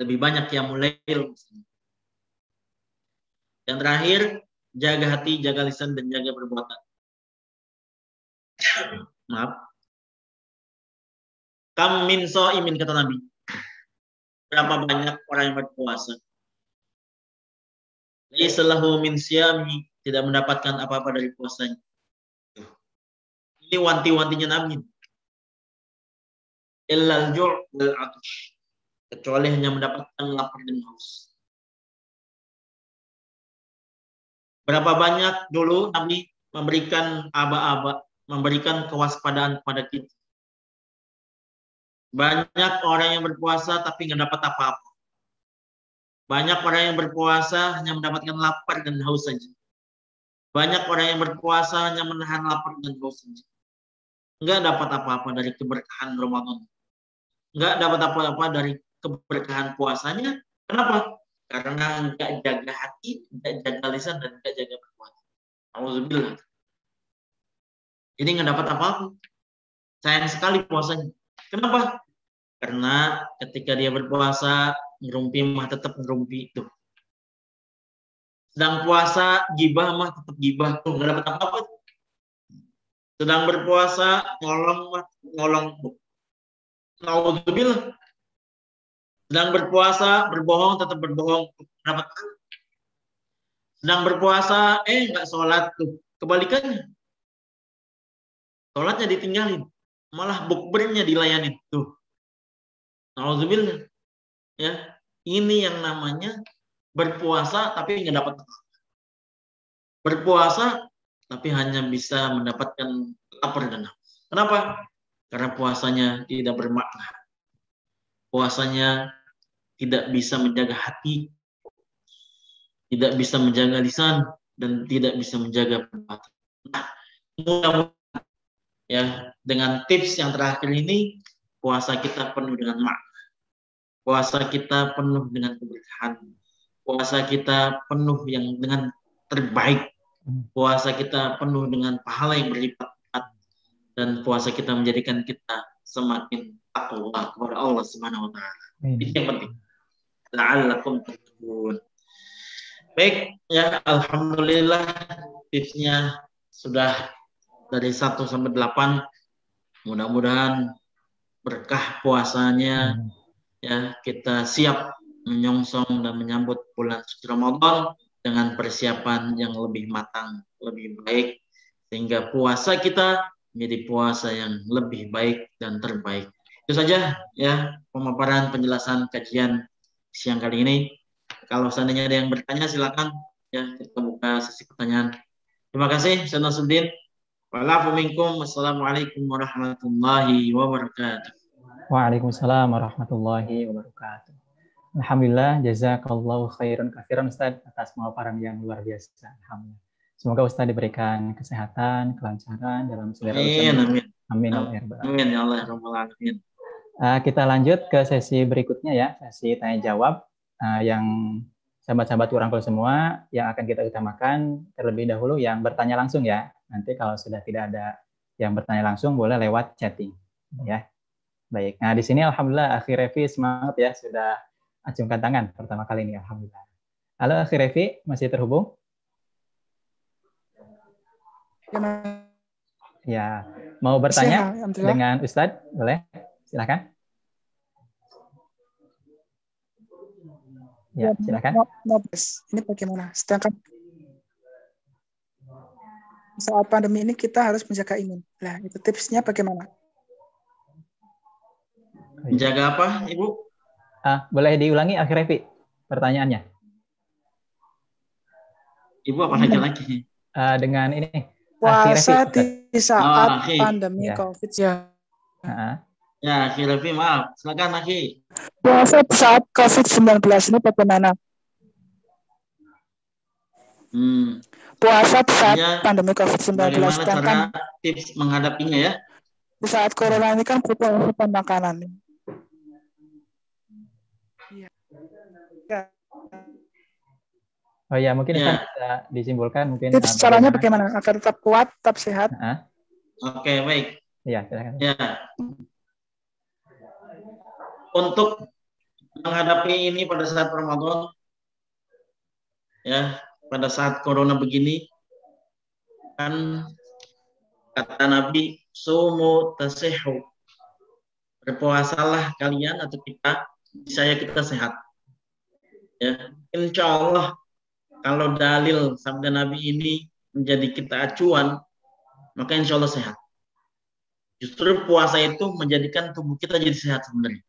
Lebih banyak qiyamul lail. Yang terakhir, jaga hati, jaga lisan, dan jaga perbuatan. Maaf. Kam min sha'imin, kata Nabi. Berapa banyak orang yang berpuasa. Laisa lahu min siyami, tidak mendapatkan apa-apa dari puasanya. Ini wanti-wantinya Nabi. Illal ju' wal 'atsh. Kecuali hanya mendapatkan lapar dan haus. Berapa banyak dulu Nabi memberikan aba-aba, memberikan kewaspadaan kepada kita. Banyak orang yang berpuasa tapi nggak dapat apa-apa. Banyak orang yang berpuasa hanya mendapatkan lapar dan haus saja. Banyak orang yang berpuasa hanya menahan lapar dan haus saja. Nggak dapat apa-apa dari keberkahan Ramadan. Nggak dapat apa-apa dari keberkahan puasanya. Kenapa? Karena nggak jaga hati, nggak jaga lisan, dan nggak jaga perbuatan. Alhamdulillah. Jadi nggak dapat apa-apa. Sayang sekali puasanya. Kenapa? Karena ketika dia berpuasa, ngerumpi mah tetap ngerumpi itu. Sedang puasa, gibah mah tetap gibah tuh, nggak dapat apa-apa. Sedang berpuasa, ngolong mah ngolong. Alhamdulillah. Sedang berpuasa, berbohong tetap berbohong, dapat. Sedang berpuasa, nggak sholat tuh, kebalikannya. Sholatnya ditinggalin, malah bukbernya dilayanin tuh. Alhamdulillah. Ya, ini yang namanya berpuasa tapi nggak dapat apa. Berpuasa tapi hanya bisa mendapatkan lapar dan haus. Kenapa? Karena puasanya tidak bermakna. Puasanya tidak bisa menjaga hati, tidak bisa menjaga lisan, dan tidak bisa menjaga perbuatan. Nah, mudah-mudahan ya dengan tips yang terakhir ini, puasa kita penuh dengan makna. Puasa kita penuh dengan keberkahan. Puasa kita penuh yang dengan terbaik. Puasa kita penuh dengan pahala yang berlipat-lipat. Dan puasa kita menjadikan kita semakin takwa kepada Allah Subhanahu wa taala. Itu yang penting. La'allakum tattaqun. Baik, ya alhamdulillah tipsnya sudah dari 1 sampai 8. Mudah-mudahan berkah puasanya. Ya, kita siap menyongsong dan menyambut bulan suci Ramadan dengan persiapan yang lebih matang, lebih baik, sehingga puasa kita menjadi puasa yang lebih baik dan terbaik. Itu saja ya pemaparan penjelasan kajian siang kali ini. Kalau seandainya ada yang bertanya silakan ya, kita buka sesi pertanyaan. Terima kasih, Ustaz Nasruddin. Wassalamualaikum warahmatullahi wabarakatuh. Waalaikumsalam warahmatullahi wabarakatuh. Alhamdulillah, jazakallahu khairan katsiran Ustaz atas pemaparan yang luar biasa. Alhamdulillah. Semoga Ustaz diberikan kesehatan, kelancaran dalam segala urusan. Amin. Amin ya Allah rabbal alamin. Kita lanjut ke sesi berikutnya ya, sesi tanya jawab yang sahabat-sahabat Urangkul semua yang akan kita utamakan terlebih dahulu yang bertanya langsung ya. Nanti kalau sudah tidak ada yang bertanya langsung boleh lewat chatting ya. Baik, nah di sini alhamdulillah Akhi Revi semangat ya, sudah acungkan tangan pertama kali ini alhamdulillah. Halo Akhi Revi, masih terhubung? Ya, mau bertanya dengan Ustadz, boleh? Silakan. Ya, silakan. Ini bagaimana? Sedangkan saat pandemi ini kita harus menjaga imun. Nah, itu tipsnya bagaimana? Menjaga apa, Ibu? Boleh diulangi Akhi Revi pertanyaannya. Ibu apa lagi? Dengan ini. Puasa di saat pandemi COVID ya. Ya, Akhi Revi, maaf. Silakan, Akhi. Puasa di saat COVID-19 ini bagaimana? Puasa di saat pandemi COVID-19. Bagaimana cara tips menghadapinya ya? Di saat corona ini kan butuh asupan makanan. Oh ya, mungkin bisa disimpulkan mungkin. Tips caranya bagaimana agar tetap kuat, tetap sehat? Oke, baik. Iya, silakan. Ya. Untuk menghadapi ini pada saat Ramadan, ya, pada saat corona begini, kan kata Nabi, sumu tasihu. Berpuasalah kalian atau kita, saya kita sehat. Ya, insya Allah kalau dalil sabda Nabi ini menjadi kita acuan, maka insya Allah sehat. Justru puasa itu menjadikan tubuh kita jadi sehat sebenarnya.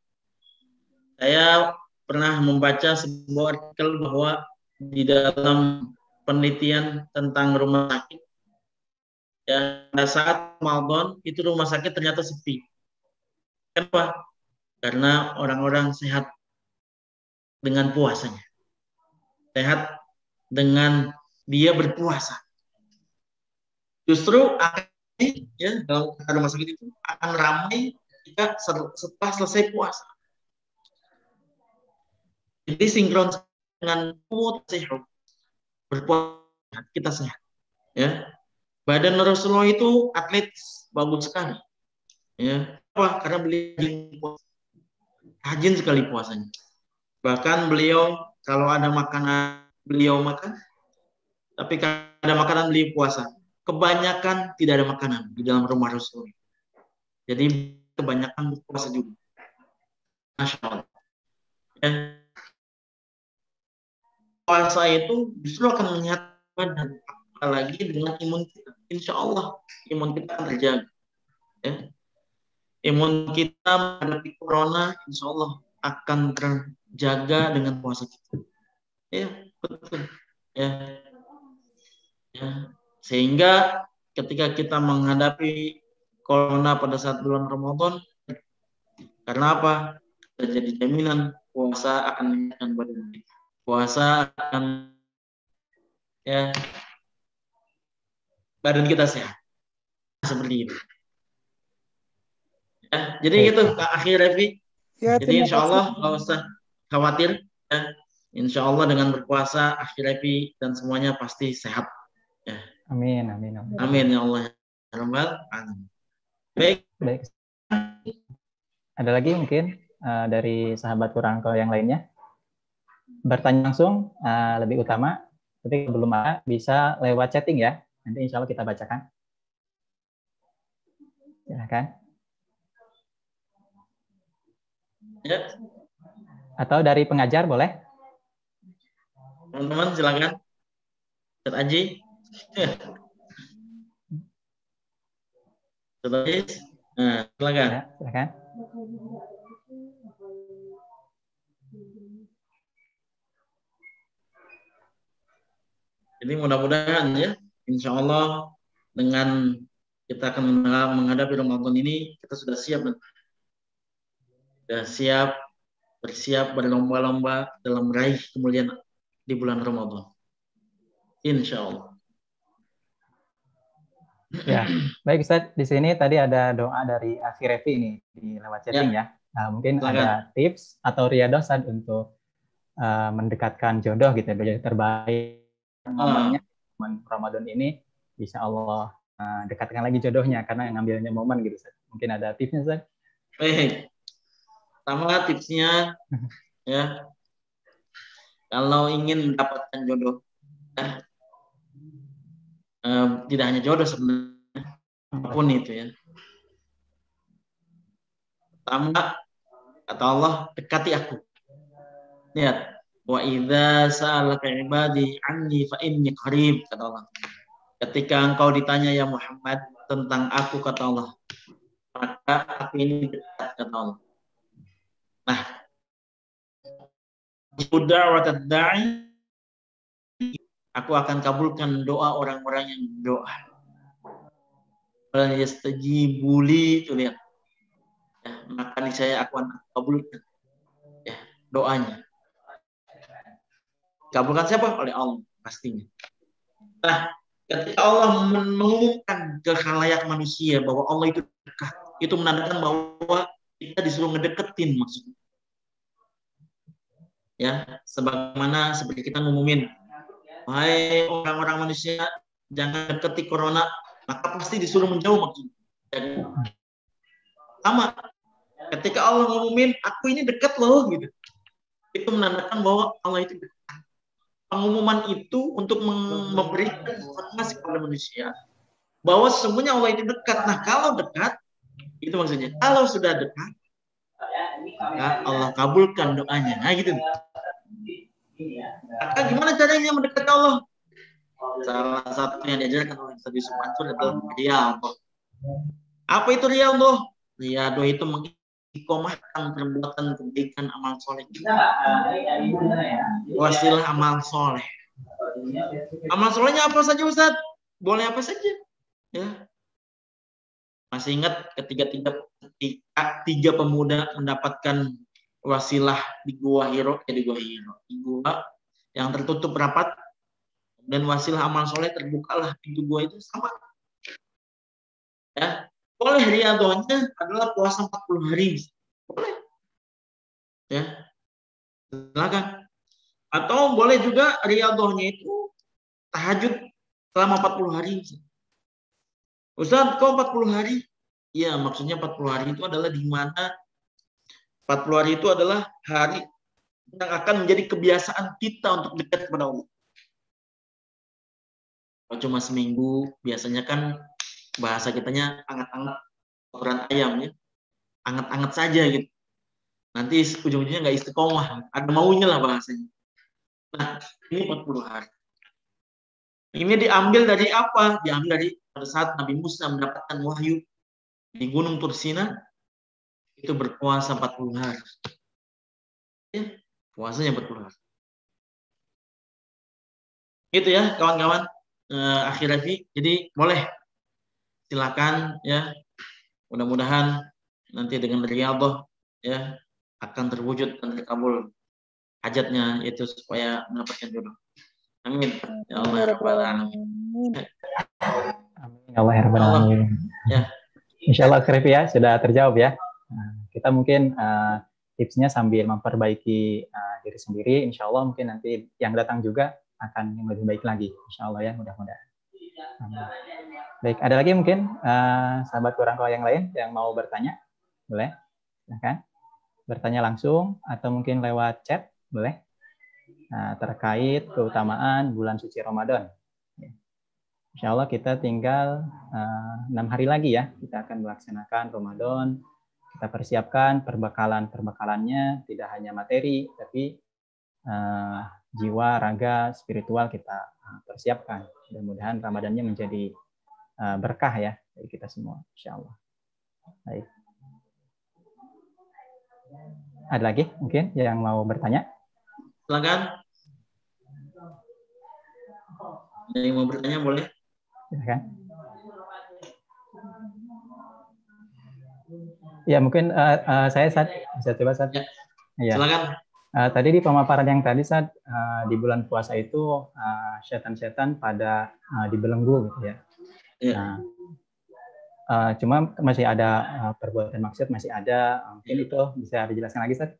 Saya pernah membaca sebuah artikel bahwa di dalam penelitian tentang rumah sakit, Ya, pada saat Ramadan itu rumah sakit ternyata sepi. Kenapa? Karena orang-orang sehat dengan puasanya. Sehat dengan dia berpuasa. Justru akan ya dalam rumah sakit itu akan ramai jika setelah selesai puasa. Jadi sinkron dengan sehat, berpuasa kita sehat. Ya, badan Rasulullah itu atlet bagus sekali. Ya, apa? Karena beliau rajin sekali puasanya. Bahkan beliau kalau ada makanan beliau makan, tapi kalau ada makanan beliau puasa. Kebanyakan tidak ada makanan di dalam rumah Rasulullah. Jadi kebanyakan puasa juga. Masya Allah. Ya. Puasa itu justru akan menyehatkan badan, apalagi dengan imun kita. Insya Allah imun kita akan terjaga. Ya. Imun kita menghadapi corona, insya Allah akan terjaga dengan puasa kita. Ya, betul. Ya. Ya. Sehingga ketika kita menghadapi corona pada saat bulan Ramadan, karena apa? Terjadi jaminan puasa akan menyehatkan badan kita. Puasa akan ya badan kita sehat. Seperti itu. Ya, jadi gitu Kak Akhi Revi. Ya, Jadi insya Allah kasih. nggak usah khawatir. Ya. Insya Allah dengan berpuasa Akhi Revi dan semuanya pasti sehat. Ya. Amin, amin, amin. Amin ya Allah. Amin. Baik. Baik. Ada lagi mungkin dari sahabat Kurangkel yang lainnya? Bertanya langsung lebih utama, tapi belum ada bisa lewat chatting ya. Nanti insya Allah kita bacakan. Silakan. Ya. Atau dari pengajar boleh? Teman-teman silakan. Ustaz Aji. Ustaz Aji. Nah, silakan. Ya, silakan. Jadi mudah-mudahan ya, insya Allah dengan kita akan menghadapi Ramadan ini, kita sudah siap. Sudah siap, bersiap berlomba-lomba dalam meraih kemuliaan di bulan Ramadan. Insya Allah. Ya, baik Ustaz. Di sini tadi ada doa dari Akhi Revi ini di lewat chatting ya. Nah, mungkin silakan. ada tips atau riyadhah Ustaz untuk mendekatkan jodoh gitu, jodoh terbaik. Momennya Ramadan ini bisa Allah dekatkan lagi jodohnya karena yang ngambilnya momen gitu Ustaz. Mungkin ada tipsnya Ustaz? Baik. Pertama tipsnya ya, kalau ingin mendapatkan jodoh ya, tidak hanya jodoh sebenarnya, apapun itu ya. Pertama kata Allah, dekati aku. Lihat, wa idza sa'alaka ibadi anni fa inni qarib, kata Allah. Ketika engkau ditanya ya Muhammad tentang aku, kata Allah, maka aku ini dekat, kata Allah. Nah, da'watad da'i, aku akan kabulkan doa orang-orang yang berdoa. Wala yastajibu li, itu lihat. Ya, maka saya akan kabulkan ya doanya. Kabulkan siapa? Oleh Allah pastinya. Nah, ketika Allah mengumumkan ke khalayak manusia bahwa Allah itu dekat, itu menandakan bahwa kita disuruh ngedeketin maksudnya. Ya, sebagaimana seperti kita ngumumin, wahai orang-orang manusia, jangan deketi corona, maka pasti disuruh menjauh maksudnya. Sama, ketika Allah ngumumin, aku ini dekat loh, gitu. Itu menandakan bahwa Allah itu dekat. Pengumuman itu untuk memberikan informasi kepada manusia bahwa sesungguhnya Allah itu dekat. Nah, kalau dekat, itu maksudnya. Kalau sudah dekat, maka Allah kabulkan doanya. Nah, gitu. Maka gimana caranya mendekati Allah? Salah satu yang diajarkan oleh Ustaz Yusuf Mansur adalah riyadhah. Apa itu riyadhah? Riyadhah itu mengikomahkan perbuatan kebaikan amal soleh. Wasilah amal soleh. Amal solehnya apa saja Ustaz? Boleh apa saja. Ya, masih ingat ketika tiga pemuda mendapatkan wasilah di Gua Hiro, di gua yang tertutup rapat, dan wasilah amal soleh terbukalah pintu gua itu sama. Ya, boleh riadohnya adalah puasa 40 hari, boleh. Ya, silakan. Atau boleh juga riadohnya itu tahajud selama 40 hari. Ustaz, kok 40 hari? Iya, maksudnya 40 hari itu adalah di mana 40 hari itu adalah hari yang akan menjadi kebiasaan kita untuk dekat kepada Allah. Kalau cuma seminggu, biasanya kan bahasa kitanya anget-anget kotoran ayam ya. Anget-anget saja gitu. Nanti ujung-ujungnya nggak istiqomah. Ada maunya lah bahasanya. Nah, ini 40 hari. Ini diambil dari apa? Diambil dari pada saat Nabi Musa mendapatkan wahyu di Gunung Tursina, itu berpuasa 40 hari. Ya, puasanya 40 hari. Gitu ya, kawan-kawan. Akhir Rafi. Jadi boleh. Silakan ya. Mudah-mudahan nanti dengan riyadhah ya akan terwujud dan terkabul hajatnya, yaitu supaya mendapatkan jodoh. Amin. Ya Allah ya Rabbal alamin. Amin ya Allah ya Rabbal alamin. Ya. Insyaallah Rafi ya sudah terjawab ya. Nah, kita mungkin tipsnya sambil memperbaiki diri sendiri, insyaallah mungkin nanti yang datang juga akan lebih baik lagi, insyaallah ya, mudah-mudahan. Baik, ada lagi mungkin sahabat orang tua yang lain yang mau bertanya, boleh? Silahkan bertanya langsung atau mungkin lewat chat, boleh? Nah, terkait keutamaan bulan suci Ramadan. Insyaallah kita tinggal 6 hari lagi ya, kita akan melaksanakan Ramadan. Kita persiapkan perbekalannya, tidak hanya materi, tapi jiwa, raga, spiritual kita persiapkan. Mudah-mudahan Ramadannya menjadi berkah ya bagi kita semua, insyaallah. Baik. Ada lagi mungkin yang mau bertanya? Silakan. Ada yang mau bertanya boleh? Silakan. Ya mungkin saya bisa coba Sat. Ya. Silakan. Tadi di pemaparan yang tadi Sat, di bulan puasa itu setan-setan pada dibelenggu gitu ya. Ya. Nah, cuma masih ada perbuatan maksiat, masih ada, mungkin itu bisa dijelaskan lagi Sat?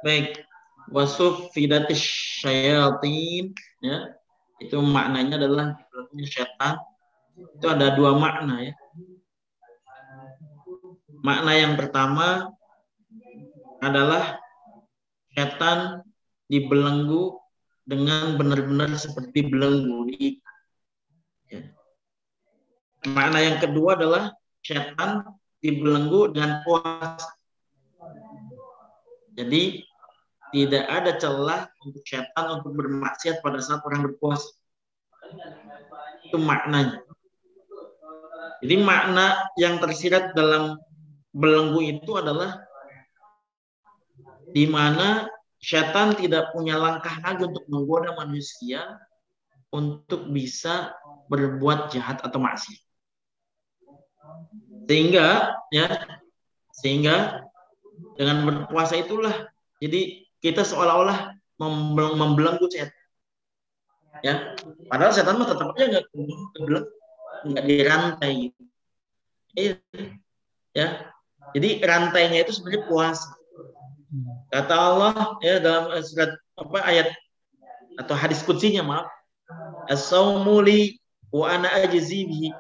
Baik, wasuf fidatish syayatin ya, itu maknanya adalah dibelenggu setan. Itu ada dua makna ya. Makna yang pertama adalah setan dibelenggu dengan benar-benar seperti belenggu ya. Makna yang kedua adalah setan dibelenggu dengan puasa. Jadi tidak ada celah untuk setan untuk bermaksiat pada saat orang berpuasa. Itu maknanya. Jadi makna yang tersirat dalam belenggu itu adalah di mana setan tidak punya langkah lagi untuk menggoda manusia untuk bisa berbuat jahat atau maksiat. Sehingga dengan berpuasa itulah jadi kita seolah-olah membelenggu setan. Ya, padahal setan mah tetap aja nggak dirantai. Ya, jadi rantainya itu sebenarnya puasa. Kata Allah ya dalam surat ayat atau hadis qudsinya, maaf, as-saumu li wa ana ajzi bihi.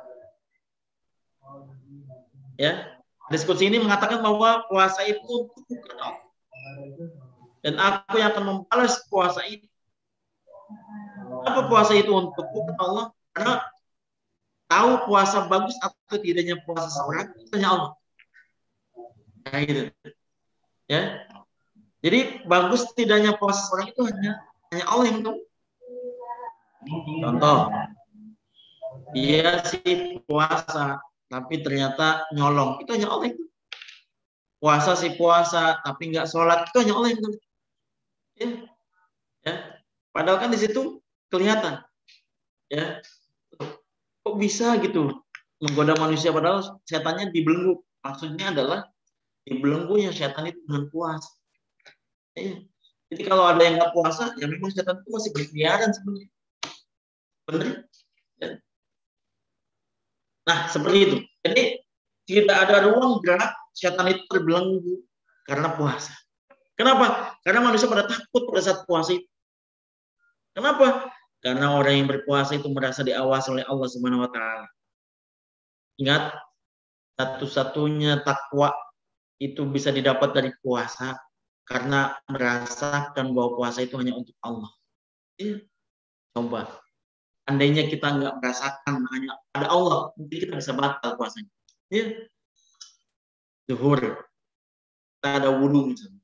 Ya, hadis qudsi ini mengatakan bahwa puasa itu untukku Allah. Dan aku yang akan membalas puasa itu. Apa puasa itu untukku kata Allah? Karena tahu puasa bagus atau tidaknya puasa seorang itu hanya Allah. Nah, gitu. Ya. Jadi bagus tidaknya puasa seorang itu hanya Allah yang tahu. Contoh, dia sih puasa tapi ternyata nyolong, itu hanya Allah yang tahu. Puasa sih puasa tapi nggak sholat, itu hanya Allah yang tahu. Ya. Padahal kan di situ kelihatan. Ya. kok bisa gitu menggoda manusia padahal setannya dibelenggu. Maksudnya adalah dibelenggunya setan itu dengan puasa. Ya. Jadi kalau ada yang nggak puasa, ya memang setan itu masih berkeliaran sebenarnya. Benar? Ya. Nah, seperti itu. Jadi tidak ada ruang gerak setan itu terbelenggu karena puasa. Kenapa? Karena manusia pada takut pada saat puasa itu. Kenapa? Karena orang yang berpuasa itu merasa diawasi oleh Allah Subhanahu wa taala. Ingat, satu-satunya takwa itu bisa didapat dari puasa karena merasakan bahwa puasa itu hanya untuk Allah. Ya. Coba. Andainya kita nggak merasakan hanya ada Allah, mungkin kita bisa batal puasanya. Ya. Zuhur. Kita ada wudhu misalnya.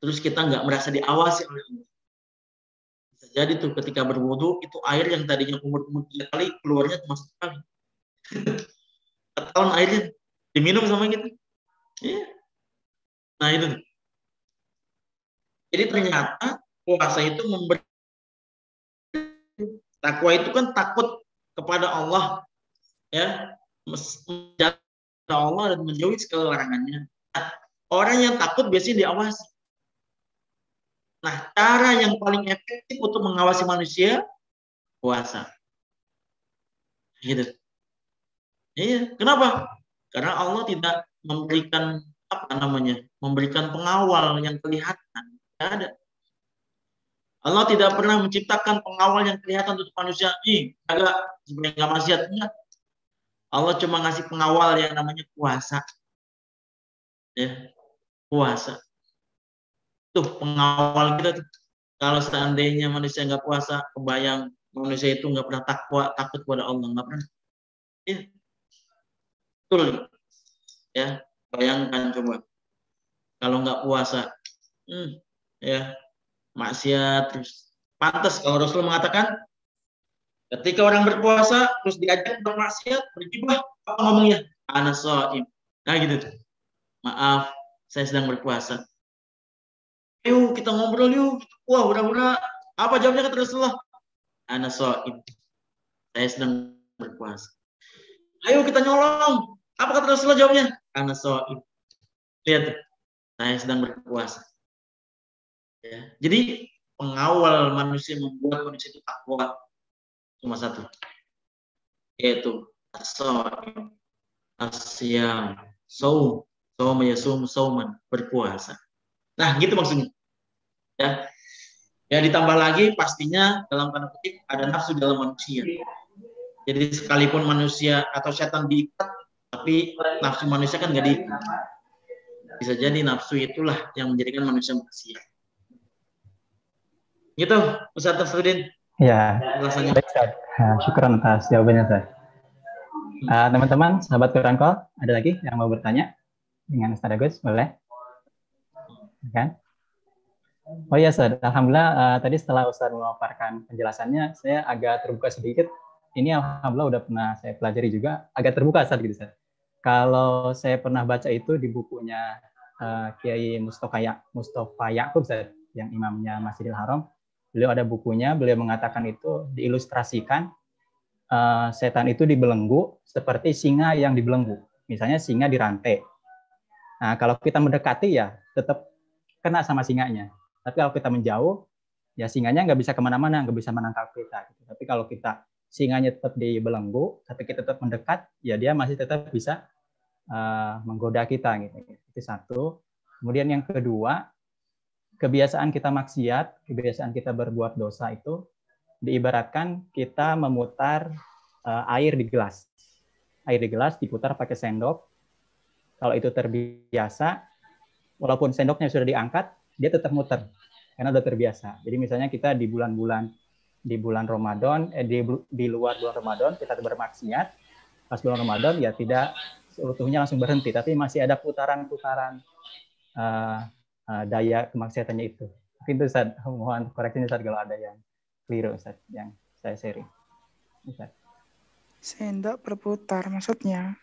Terus kita nggak merasa diawasi oleh Allah. Bisa jadi tuh ketika berwudhu itu air yang tadinya kumur-kumur 3 kali keluarnya cuma 1 kali. Tahun airnya diminum sama kita. Ya. Nah itu. Jadi ternyata puasa itu memberi takwa itu kan takut kepada Allah, ya, menjaga Allah dan menjauhi segala larangannya. Nah, orang yang takut biasanya diawasi. Nah, cara yang paling efektif untuk mengawasi manusia puasa. Gitu. Iya, kenapa? Karena Allah tidak memberikan memberikan pengawal yang kelihatan. Tidak ada. Allah tidak pernah menciptakan pengawal yang kelihatan untuk manusia. Agak sebenarnya nggak maksiat. Allah cuma ngasih pengawal yang namanya puasa. Ya, puasa. Tuh pengawal kita tuh. Kalau seandainya manusia nggak puasa, kebayang manusia itu nggak pernah takut kepada Allah, nggak pernah. Ya. Betul. Ya, bayangkan coba. Kalau nggak puasa, ya. Maksiat terus. Pantas kalau Rasul mengatakan ketika orang berpuasa terus diajak bermaksiat, bergibah, apa ngomongnya? Ana shaim. Nah gitu tuh. Maaf, saya sedang berpuasa. Yuk kita ngobrol yuk. Wah, udah. Apa jawabnya kata Rasulullah? Ana shaim. Saya sedang berpuasa. Ayo kita nyolong. Apa kata Rasulullah jawabnya? Ana shaim. Lihat, saya sedang berpuasa. Ya. Jadi pengawal manusia membuat manusia itu takwa cuma satu, yaitu as-shaim, as-siyam, saum, sauman, berpuasa. Nah, gitu maksudnya. Ya. Ya ditambah lagi pastinya dalam tanda kutip ada nafsu dalam manusia. Jadi sekalipun manusia atau setan diikat, tapi nafsu manusia kan nggak diikat. Bisa jadi nafsu itulah yang menjadikan manusia maksiat. Gitu, Ustaz Tafsudin. Ya, baik, Ustaz. Syukran atas jawabannya, Ustaz. Teman-teman, sahabat Quran Call, ada lagi yang mau bertanya dengan Ustaz Agus? Boleh? Kan? Oh iya, Ustaz. Alhamdulillah, tadi setelah Ustaz memaparkan penjelasannya, saya agak terbuka sedikit. Ini Alhamdulillah udah pernah saya pelajari juga, agak terbuka, Ustaz, gitu, Ustaz. Kalau saya pernah baca itu di bukunya Kiai Mustafa Ya'qub, Ustaz, yang imamnya Masjidil Haram. Beliau ada bukunya, beliau mengatakan itu diilustrasikan setan itu dibelenggu seperti singa yang dibelenggu. Misalnya singa dirantai. Nah, kalau kita mendekati ya tetap kena sama singanya. Tapi kalau kita menjauh, ya singanya nggak bisa kemana-mana, nggak bisa menangkap kita. Tapi kalau kita singanya tetap dibelenggu, tapi kita tetap mendekat, ya dia masih tetap bisa menggoda kita. Gitu. Itu satu. Kemudian yang kedua, kebiasaan kita maksiat, kebiasaan kita berbuat dosa itu diibaratkan kita memutar air di gelas. Air di gelas diputar pakai sendok. Kalau itu terbiasa, walaupun sendoknya sudah diangkat, dia tetap muter karena sudah terbiasa. Jadi misalnya kita di bulan Ramadan, di luar bulan Ramadan kita bermaksiat, pas bulan Ramadan ya tidak seutuhnya langsung berhenti, tapi masih ada putaran-putaran daya kemaksiatannya itu. Mungkin itu Ustaz, mohon koreksinya Ustaz kalau ada yang keliru Ustaz, yang saya sharing. Ustaz. Sendok berputar maksudnya?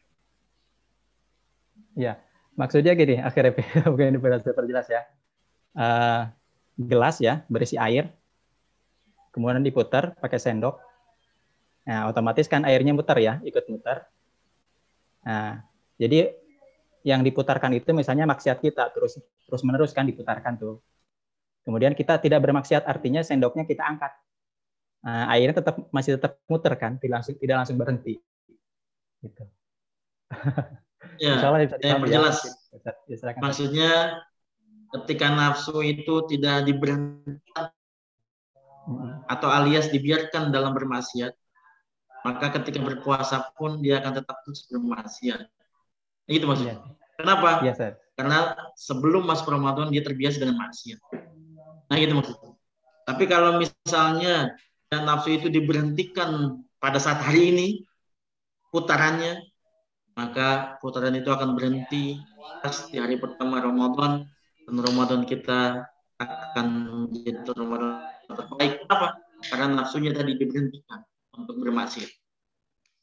Ya, maksudnya gini, akhirnya mungkin ini sudah terjelas ya. Gelas ya, berisi air, kemudian diputar pakai sendok. Nah, otomatis kan airnya muter ya, ikut muter. Nah, jadi yang diputarkan itu misalnya maksiat kita terus menerus kan diputarkan tuh. Kemudian kita tidak bermaksiat, artinya sendoknya kita angkat. Nah, airnya masih tetap muter kan, tidak langsung berhenti. Gitu. Ya, bisa saya perjelas. Ya, maksudnya ketika nafsu itu tidak diberhentikan atau alias dibiarkan dalam bermaksiat, maka ketika berpuasa pun dia akan tetap terus bermaksiat. Itu maksudnya. Kenapa? Yes, karena sebelum masuk Ramadan dia terbiasa dengan maksiat. Nah, gitu maksudnya. Tapi kalau misalnya nafsu itu diberhentikan pada saat hari ini putarannya, maka putaran itu akan berhenti pas di hari pertama Ramadan, dan Ramadan kita akan menjadi Ramadan terbaik. Kenapa? Karena nafsunya tadi diberhentikan untuk bermaksiat.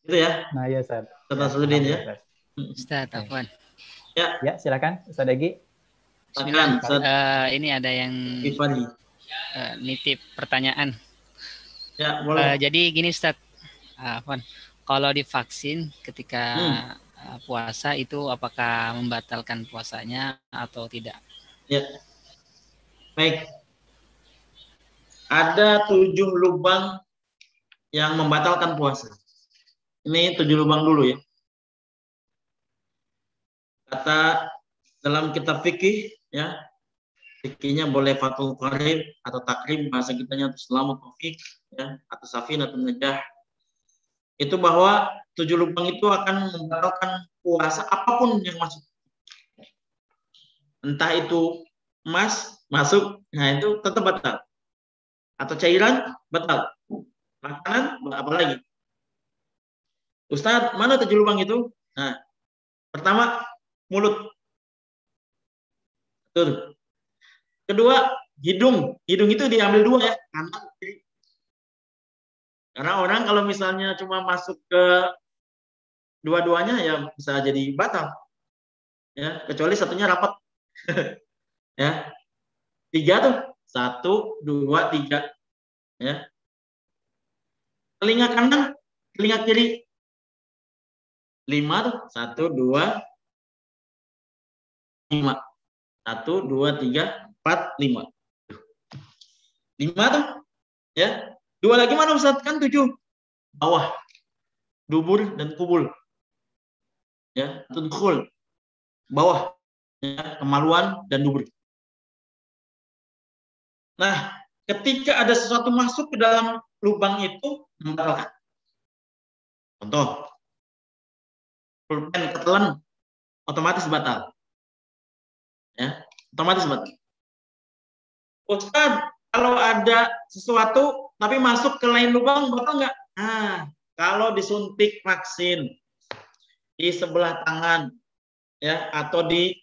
Gitu ya? Nah, ya, Ustaz. Ustaz Sudin ya. Ustaz, Afwan. Ya, silakan Ustaz Egi. Silakan. Ini ada yang nitip pertanyaan. Ya, boleh. Jadi gini Ustaz, Afwan. Kalau divaksin ketika puasa itu apakah membatalkan puasanya atau tidak? Ya. Baik. Ada 7 lubang yang membatalkan puasa. Ini 7 lubang dulu ya. Kata dalam kitab fikih ya, fikihnya boleh Fathul Qarib atau Takrib, bahasa kitanya atau Selamat Taufik ya, atau Safin atau Najah. Itu bahwa 7 lubang itu akan membatalkan puasa apapun yang masuk. Entah itu emas masuk, nah itu tetap batal. Atau cairan batal. Makanan apa lagi? Ustadz, mana 7 lubang itu? Nah, pertama mulut. Betul. Kedua, hidung. Hidung itu diambil 2 ya, kanan kiri. Karena orang kalau misalnya cuma masuk ke dua-duanya ya bisa jadi batal. Ya, kecuali satunya rapat. Ya. 3 tuh. 1, 2, 3. Ya. Telinga kanan, telinga kiri. 5 tuh. 1, 2, 5. 1, 2, 3, 4, 5. 5 tuh. Ya. 2 lagi mana Ustaz? Kan 7. Bawah. Dubur dan kubul. Ya, itu dukhul. Bawah. Ya, kemaluan dan dubur. Nah, ketika ada sesuatu masuk ke dalam lubang itu, membatalkan. Contoh, pulpen ketelan, otomatis batal. Ya, otomatis batal. Ustaz, kalau ada sesuatu tapi masuk ke lain lubang, batal nggak? Nah, kalau disuntik vaksin di sebelah tangan, ya, atau di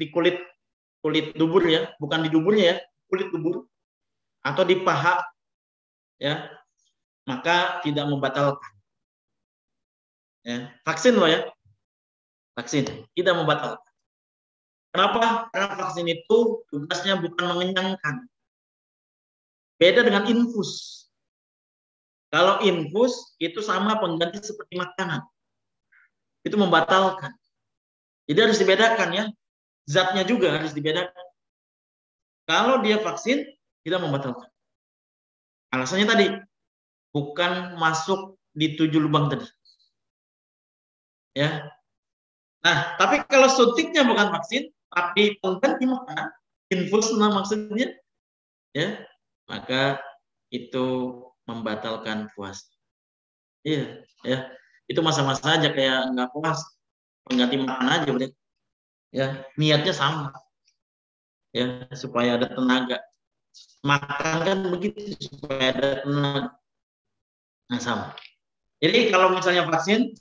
kulit dubur ya, bukan di duburnya ya, kulit dubur, atau di paha, ya, maka tidak membatalkan. Ya, vaksin loh ya, vaksin tidak membatalkan. Kenapa? Karena vaksin itu tugasnya bukan mengenyangkan. Beda dengan infus. Kalau infus itu sama pengganti seperti makanan. Itu membatalkan. Jadi harus dibedakan ya. Zatnya juga harus dibedakan. Kalau dia vaksin, tidak membatalkan. Alasannya tadi, bukan masuk di 7 lubang tadi. Ya. Nah, tapi kalau suntiknya bukan vaksin, tapi pengganti makanan, infus maksudnya, ya, maka itu membatalkan puasa. Iya, ya. Itu masa-masa aja kayak nggak puas, pengganti makan aja berarti. Ya, niatnya sama. Ya, supaya ada tenaga. Makan kan begitu supaya ada tenaga. Nah, sama. Jadi kalau misalnya vaksin,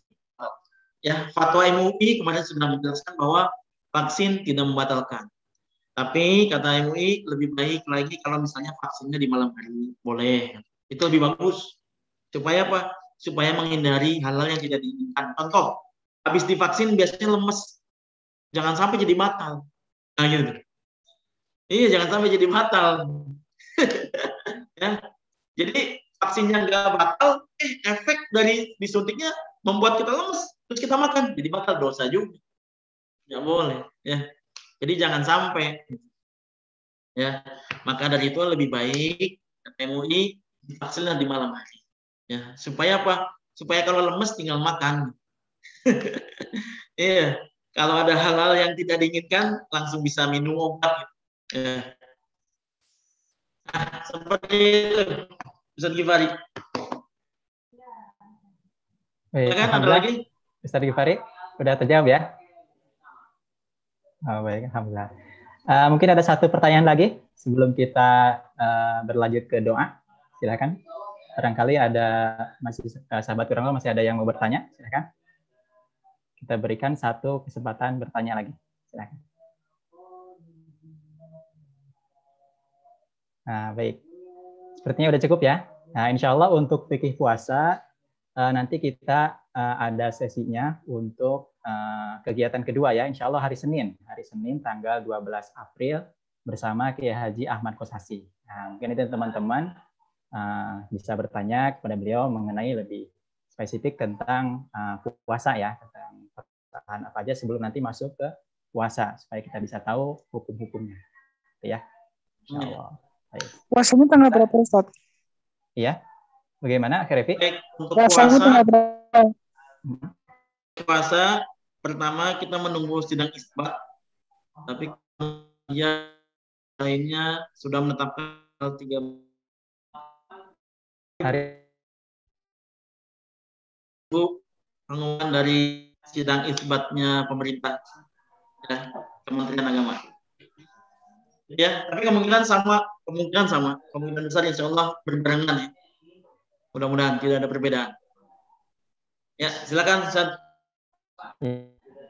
ya fatwa MUI kemarin sudah menjelaskan bahwa vaksin tidak membatalkan. Tapi kata MUI lebih baik lagi kalau misalnya vaksinnya di malam hari, boleh. Itu lebih bagus. Supaya apa? Supaya menghindari hal-hal yang tidak diinginkan. Contoh, habis divaksin biasanya lemes. Jangan sampai jadi batal. Nah, gitu. Iya, jangan sampai jadi batal. Ya. Jadi vaksinnya nggak batal, efek dari disuntiknya membuat kita lemes, terus kita makan, jadi batal, dosa juga. Nggak boleh, ya. Jadi jangan sampai, ya. Maka dari itu lebih baik MUI divaksinnya di malam hari, ya. Supaya apa? Supaya kalau lemes tinggal makan. Iya. Kalau ada hal-hal yang tidak diinginkan, langsung bisa minum obat. Ya. Nah, seperti itu, Ustaz Gifari. Baik, Kan ada lagi? Ustaz Gifari, udah terjawab ya? Oh, baik, alhamdulillah. Mungkin ada satu pertanyaan lagi sebelum kita berlanjut ke doa. Silakan. Barangkali ada masih sahabat Kurangol masih ada yang mau bertanya. Silakan. Kita berikan satu kesempatan bertanya lagi. Silakan. Nah, baik. Sepertinya udah cukup ya. Nah, insya Allah untuk fikih puasa nanti kita ada sesinya untuk kegiatan kedua ya. Insya Allah hari Senin tanggal 12 April bersama Kiai Haji Ahmad Kosasi. Nah, mungkin itu teman-teman bisa bertanya kepada beliau mengenai lebih spesifik tentang puasa ya, tentang pertahanan apa aja sebelum nanti masuk ke puasa supaya kita bisa tahu hukum-hukumnya. Ya. Insya Allah. Baik. Puasanya tanggal berapa, Ustaz? Iya. Bagaimana, Revi? Untuk Puasanya tanggal berapa? Puasa pertama kita menunggu sidang isbat, tapi yang lainnya sudah menetapkan 3 hari pengumuman dari sidang isbatnya pemerintah, ya, Kementerian Agama. Ya, tapi kemungkinan besar insya Allah berbarengan ya. Mudah-mudahan tidak ada perbedaan. Ya, silakan Ustaz.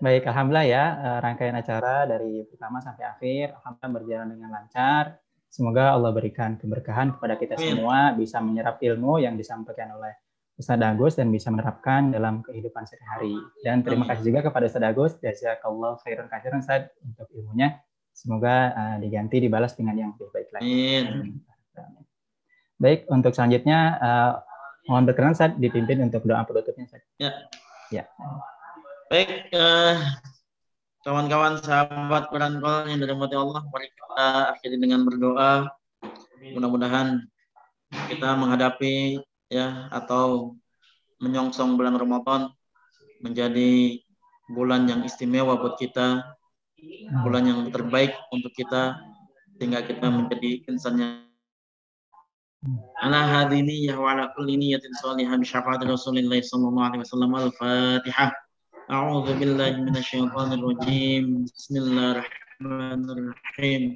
Baik, alhamdulillah ya, rangkaian acara dari pertama sampai akhir alhamdulillah berjalan dengan lancar. Semoga Allah berikan keberkahan kepada kita semua, bisa menyerap ilmu yang disampaikan oleh Ustaz Agus dan bisa menerapkan dalam kehidupan sehari-hari. Dan terima kasih juga kepada Ustaz Agus, jazakallahu khairan katsiran Ustaz untuk ilmunya. Semoga diganti dibalas dengan yang lebih baik lagi. Baik, untuk selanjutnya mohon berkenan Ustaz dipimpin untuk doa penutupnya Ustaz. Ya. Baik, kawan-kawan sahabat Kurangol yang dirahmati Allah, mari kita akhiri dengan berdoa. Mudah-mudahan kita menghadapi ya atau menyongsong bulan Ramadan menjadi bulan yang istimewa buat kita, bulan yang terbaik untuk kita, sehingga kita menjadi insan yang ala hadini ya wa ala kulli niyatin shalihah bi syafaati Rasulillah sallallahu alaihi wasallam. Al-Fatihah. A'udzu billahi minasyaitonir rajim. Bismillahirrahmanirrahim.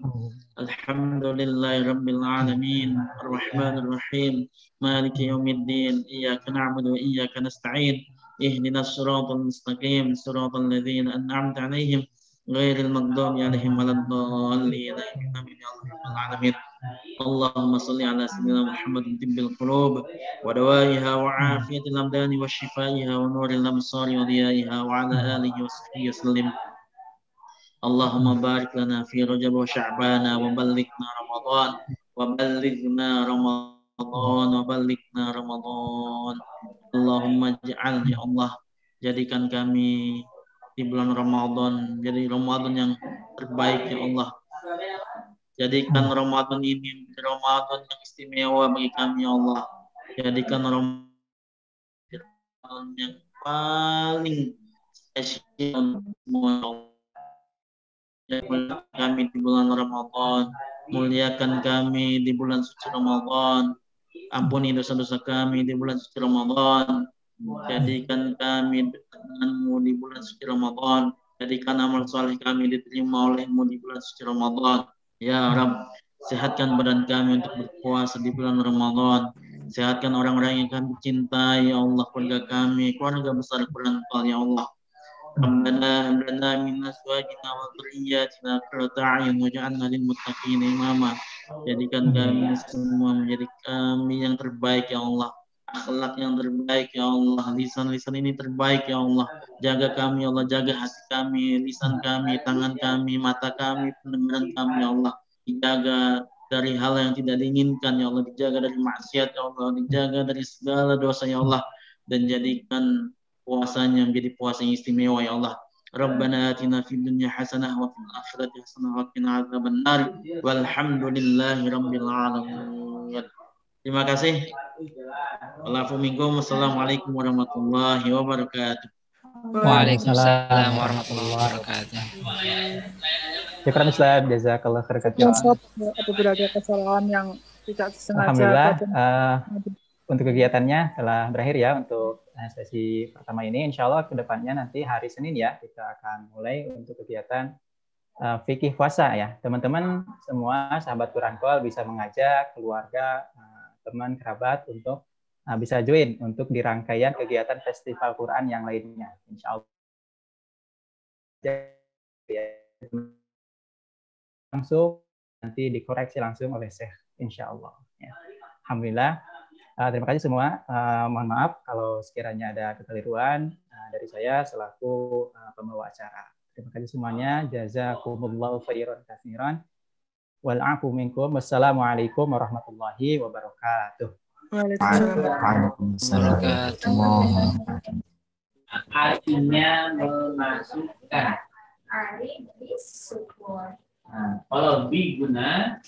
Alhamdulillahi rabbil alamin. Arrahmanir rahim. Maliki yaumiddin. Iyyaka na'budu wa iyyaka nasta'in. Ihdinas siratal mustaqim. Siratal ladzina an'amta 'alaihim ghairil maghdubi 'alaihim waladdallin. Amin ya rabbal alamin. Allahumma salli ala sayyidina Muhammadin tibbil qulub wa dawaiha wa afiyatil abdani wa shifaiha wa nuril absari wa diyaiha wa ala alihi wa sahbihi wasallim. Allahumma barik lana fi Rajab wa Sya'bana wa ballighna Ramadan. Allahumma ja'al ya Allah, jadikan kami di bulan Ramadan jadi Ramadan yang terbaik ya Allah. Jadikan Ramadan ini Ramadan yang istimewa bagi kami ya Allah. Jadikan Ramadan yang paling spesial semua. Jadikan kami di bulan Ramadan. Muliakan kami di bulan suci Ramadan. Ampuni dosa-dosa kami di bulan suci Ramadan. Jadikan kami denganmu di bulan suci Ramadan. Jadikan amal soleh kami diterima olehmu di bulan suci Ramadan. Ya Rabb, sehatkan badan kami untuk berpuasa di bulan Ramadan. Sehatkan orang-orang yang kami cintai, ya Allah, keluarga besar Kurangol, ya Allah. Rabbana hablana min azwajina wa dhurriyyatina qurrata a'yun waj'alna lil muttaqina imama. Jadikan kami semua menjadi kami yang terbaik, ya Allah. Akhlak yang terbaik, ya Allah. Lisan-lisan ini terbaik, ya Allah. Jaga kami, ya Allah. Jaga hati kami, lisan kami, tangan kami, mata kami, pendengaran kami, ya Allah. Dijaga dari hal yang tidak diinginkan ya Allah, dijaga dari maksiat ya Allah, dijaga dari segala dosa ya Allah, dan jadikan puasanya menjadi puasa yang istimewa ya Allah. Rabbana atina fid dunya hasanah wa fil akhirati hasanah wa qina adzabannar walhamdulillahi rabbil alamin. Terima kasih. Wassalamualaikum warahmatullahi wabarakatuh. Waalaikumsalam warahmatullahi wabarakatuh. Syukran Ustaz, jazakallah khair katsiran. Apabila ada kesalahan yang tidak sengaja. Alhamdulillah, untuk kegiatannya telah berakhir ya untuk sesi pertama ini. Insya Allah kedepannya nanti hari Senin ya kita akan mulai untuk kegiatan fikih puasa ya. Teman-teman semua sahabat Quran Call bisa mengajak keluarga, teman, kerabat untuk bisa join untuk di rangkaian kegiatan festival Quran yang lainnya. Insya Allah. Langsung nanti dikoreksi langsung oleh Syekh insya Allah ya. Alhamdulillah, terima kasih semua. Mohon maaf kalau sekiranya ada kekeliruan dari saya selaku pembawa acara. Terima kasih semuanya. Jazakumullahu khairan katsiran. Wal afu minkum. Wassalamualaikum warahmatullahi wabarakatuh. Waalaikumsalam. Artinya memasukkan. Ari disebut. Kalau biguna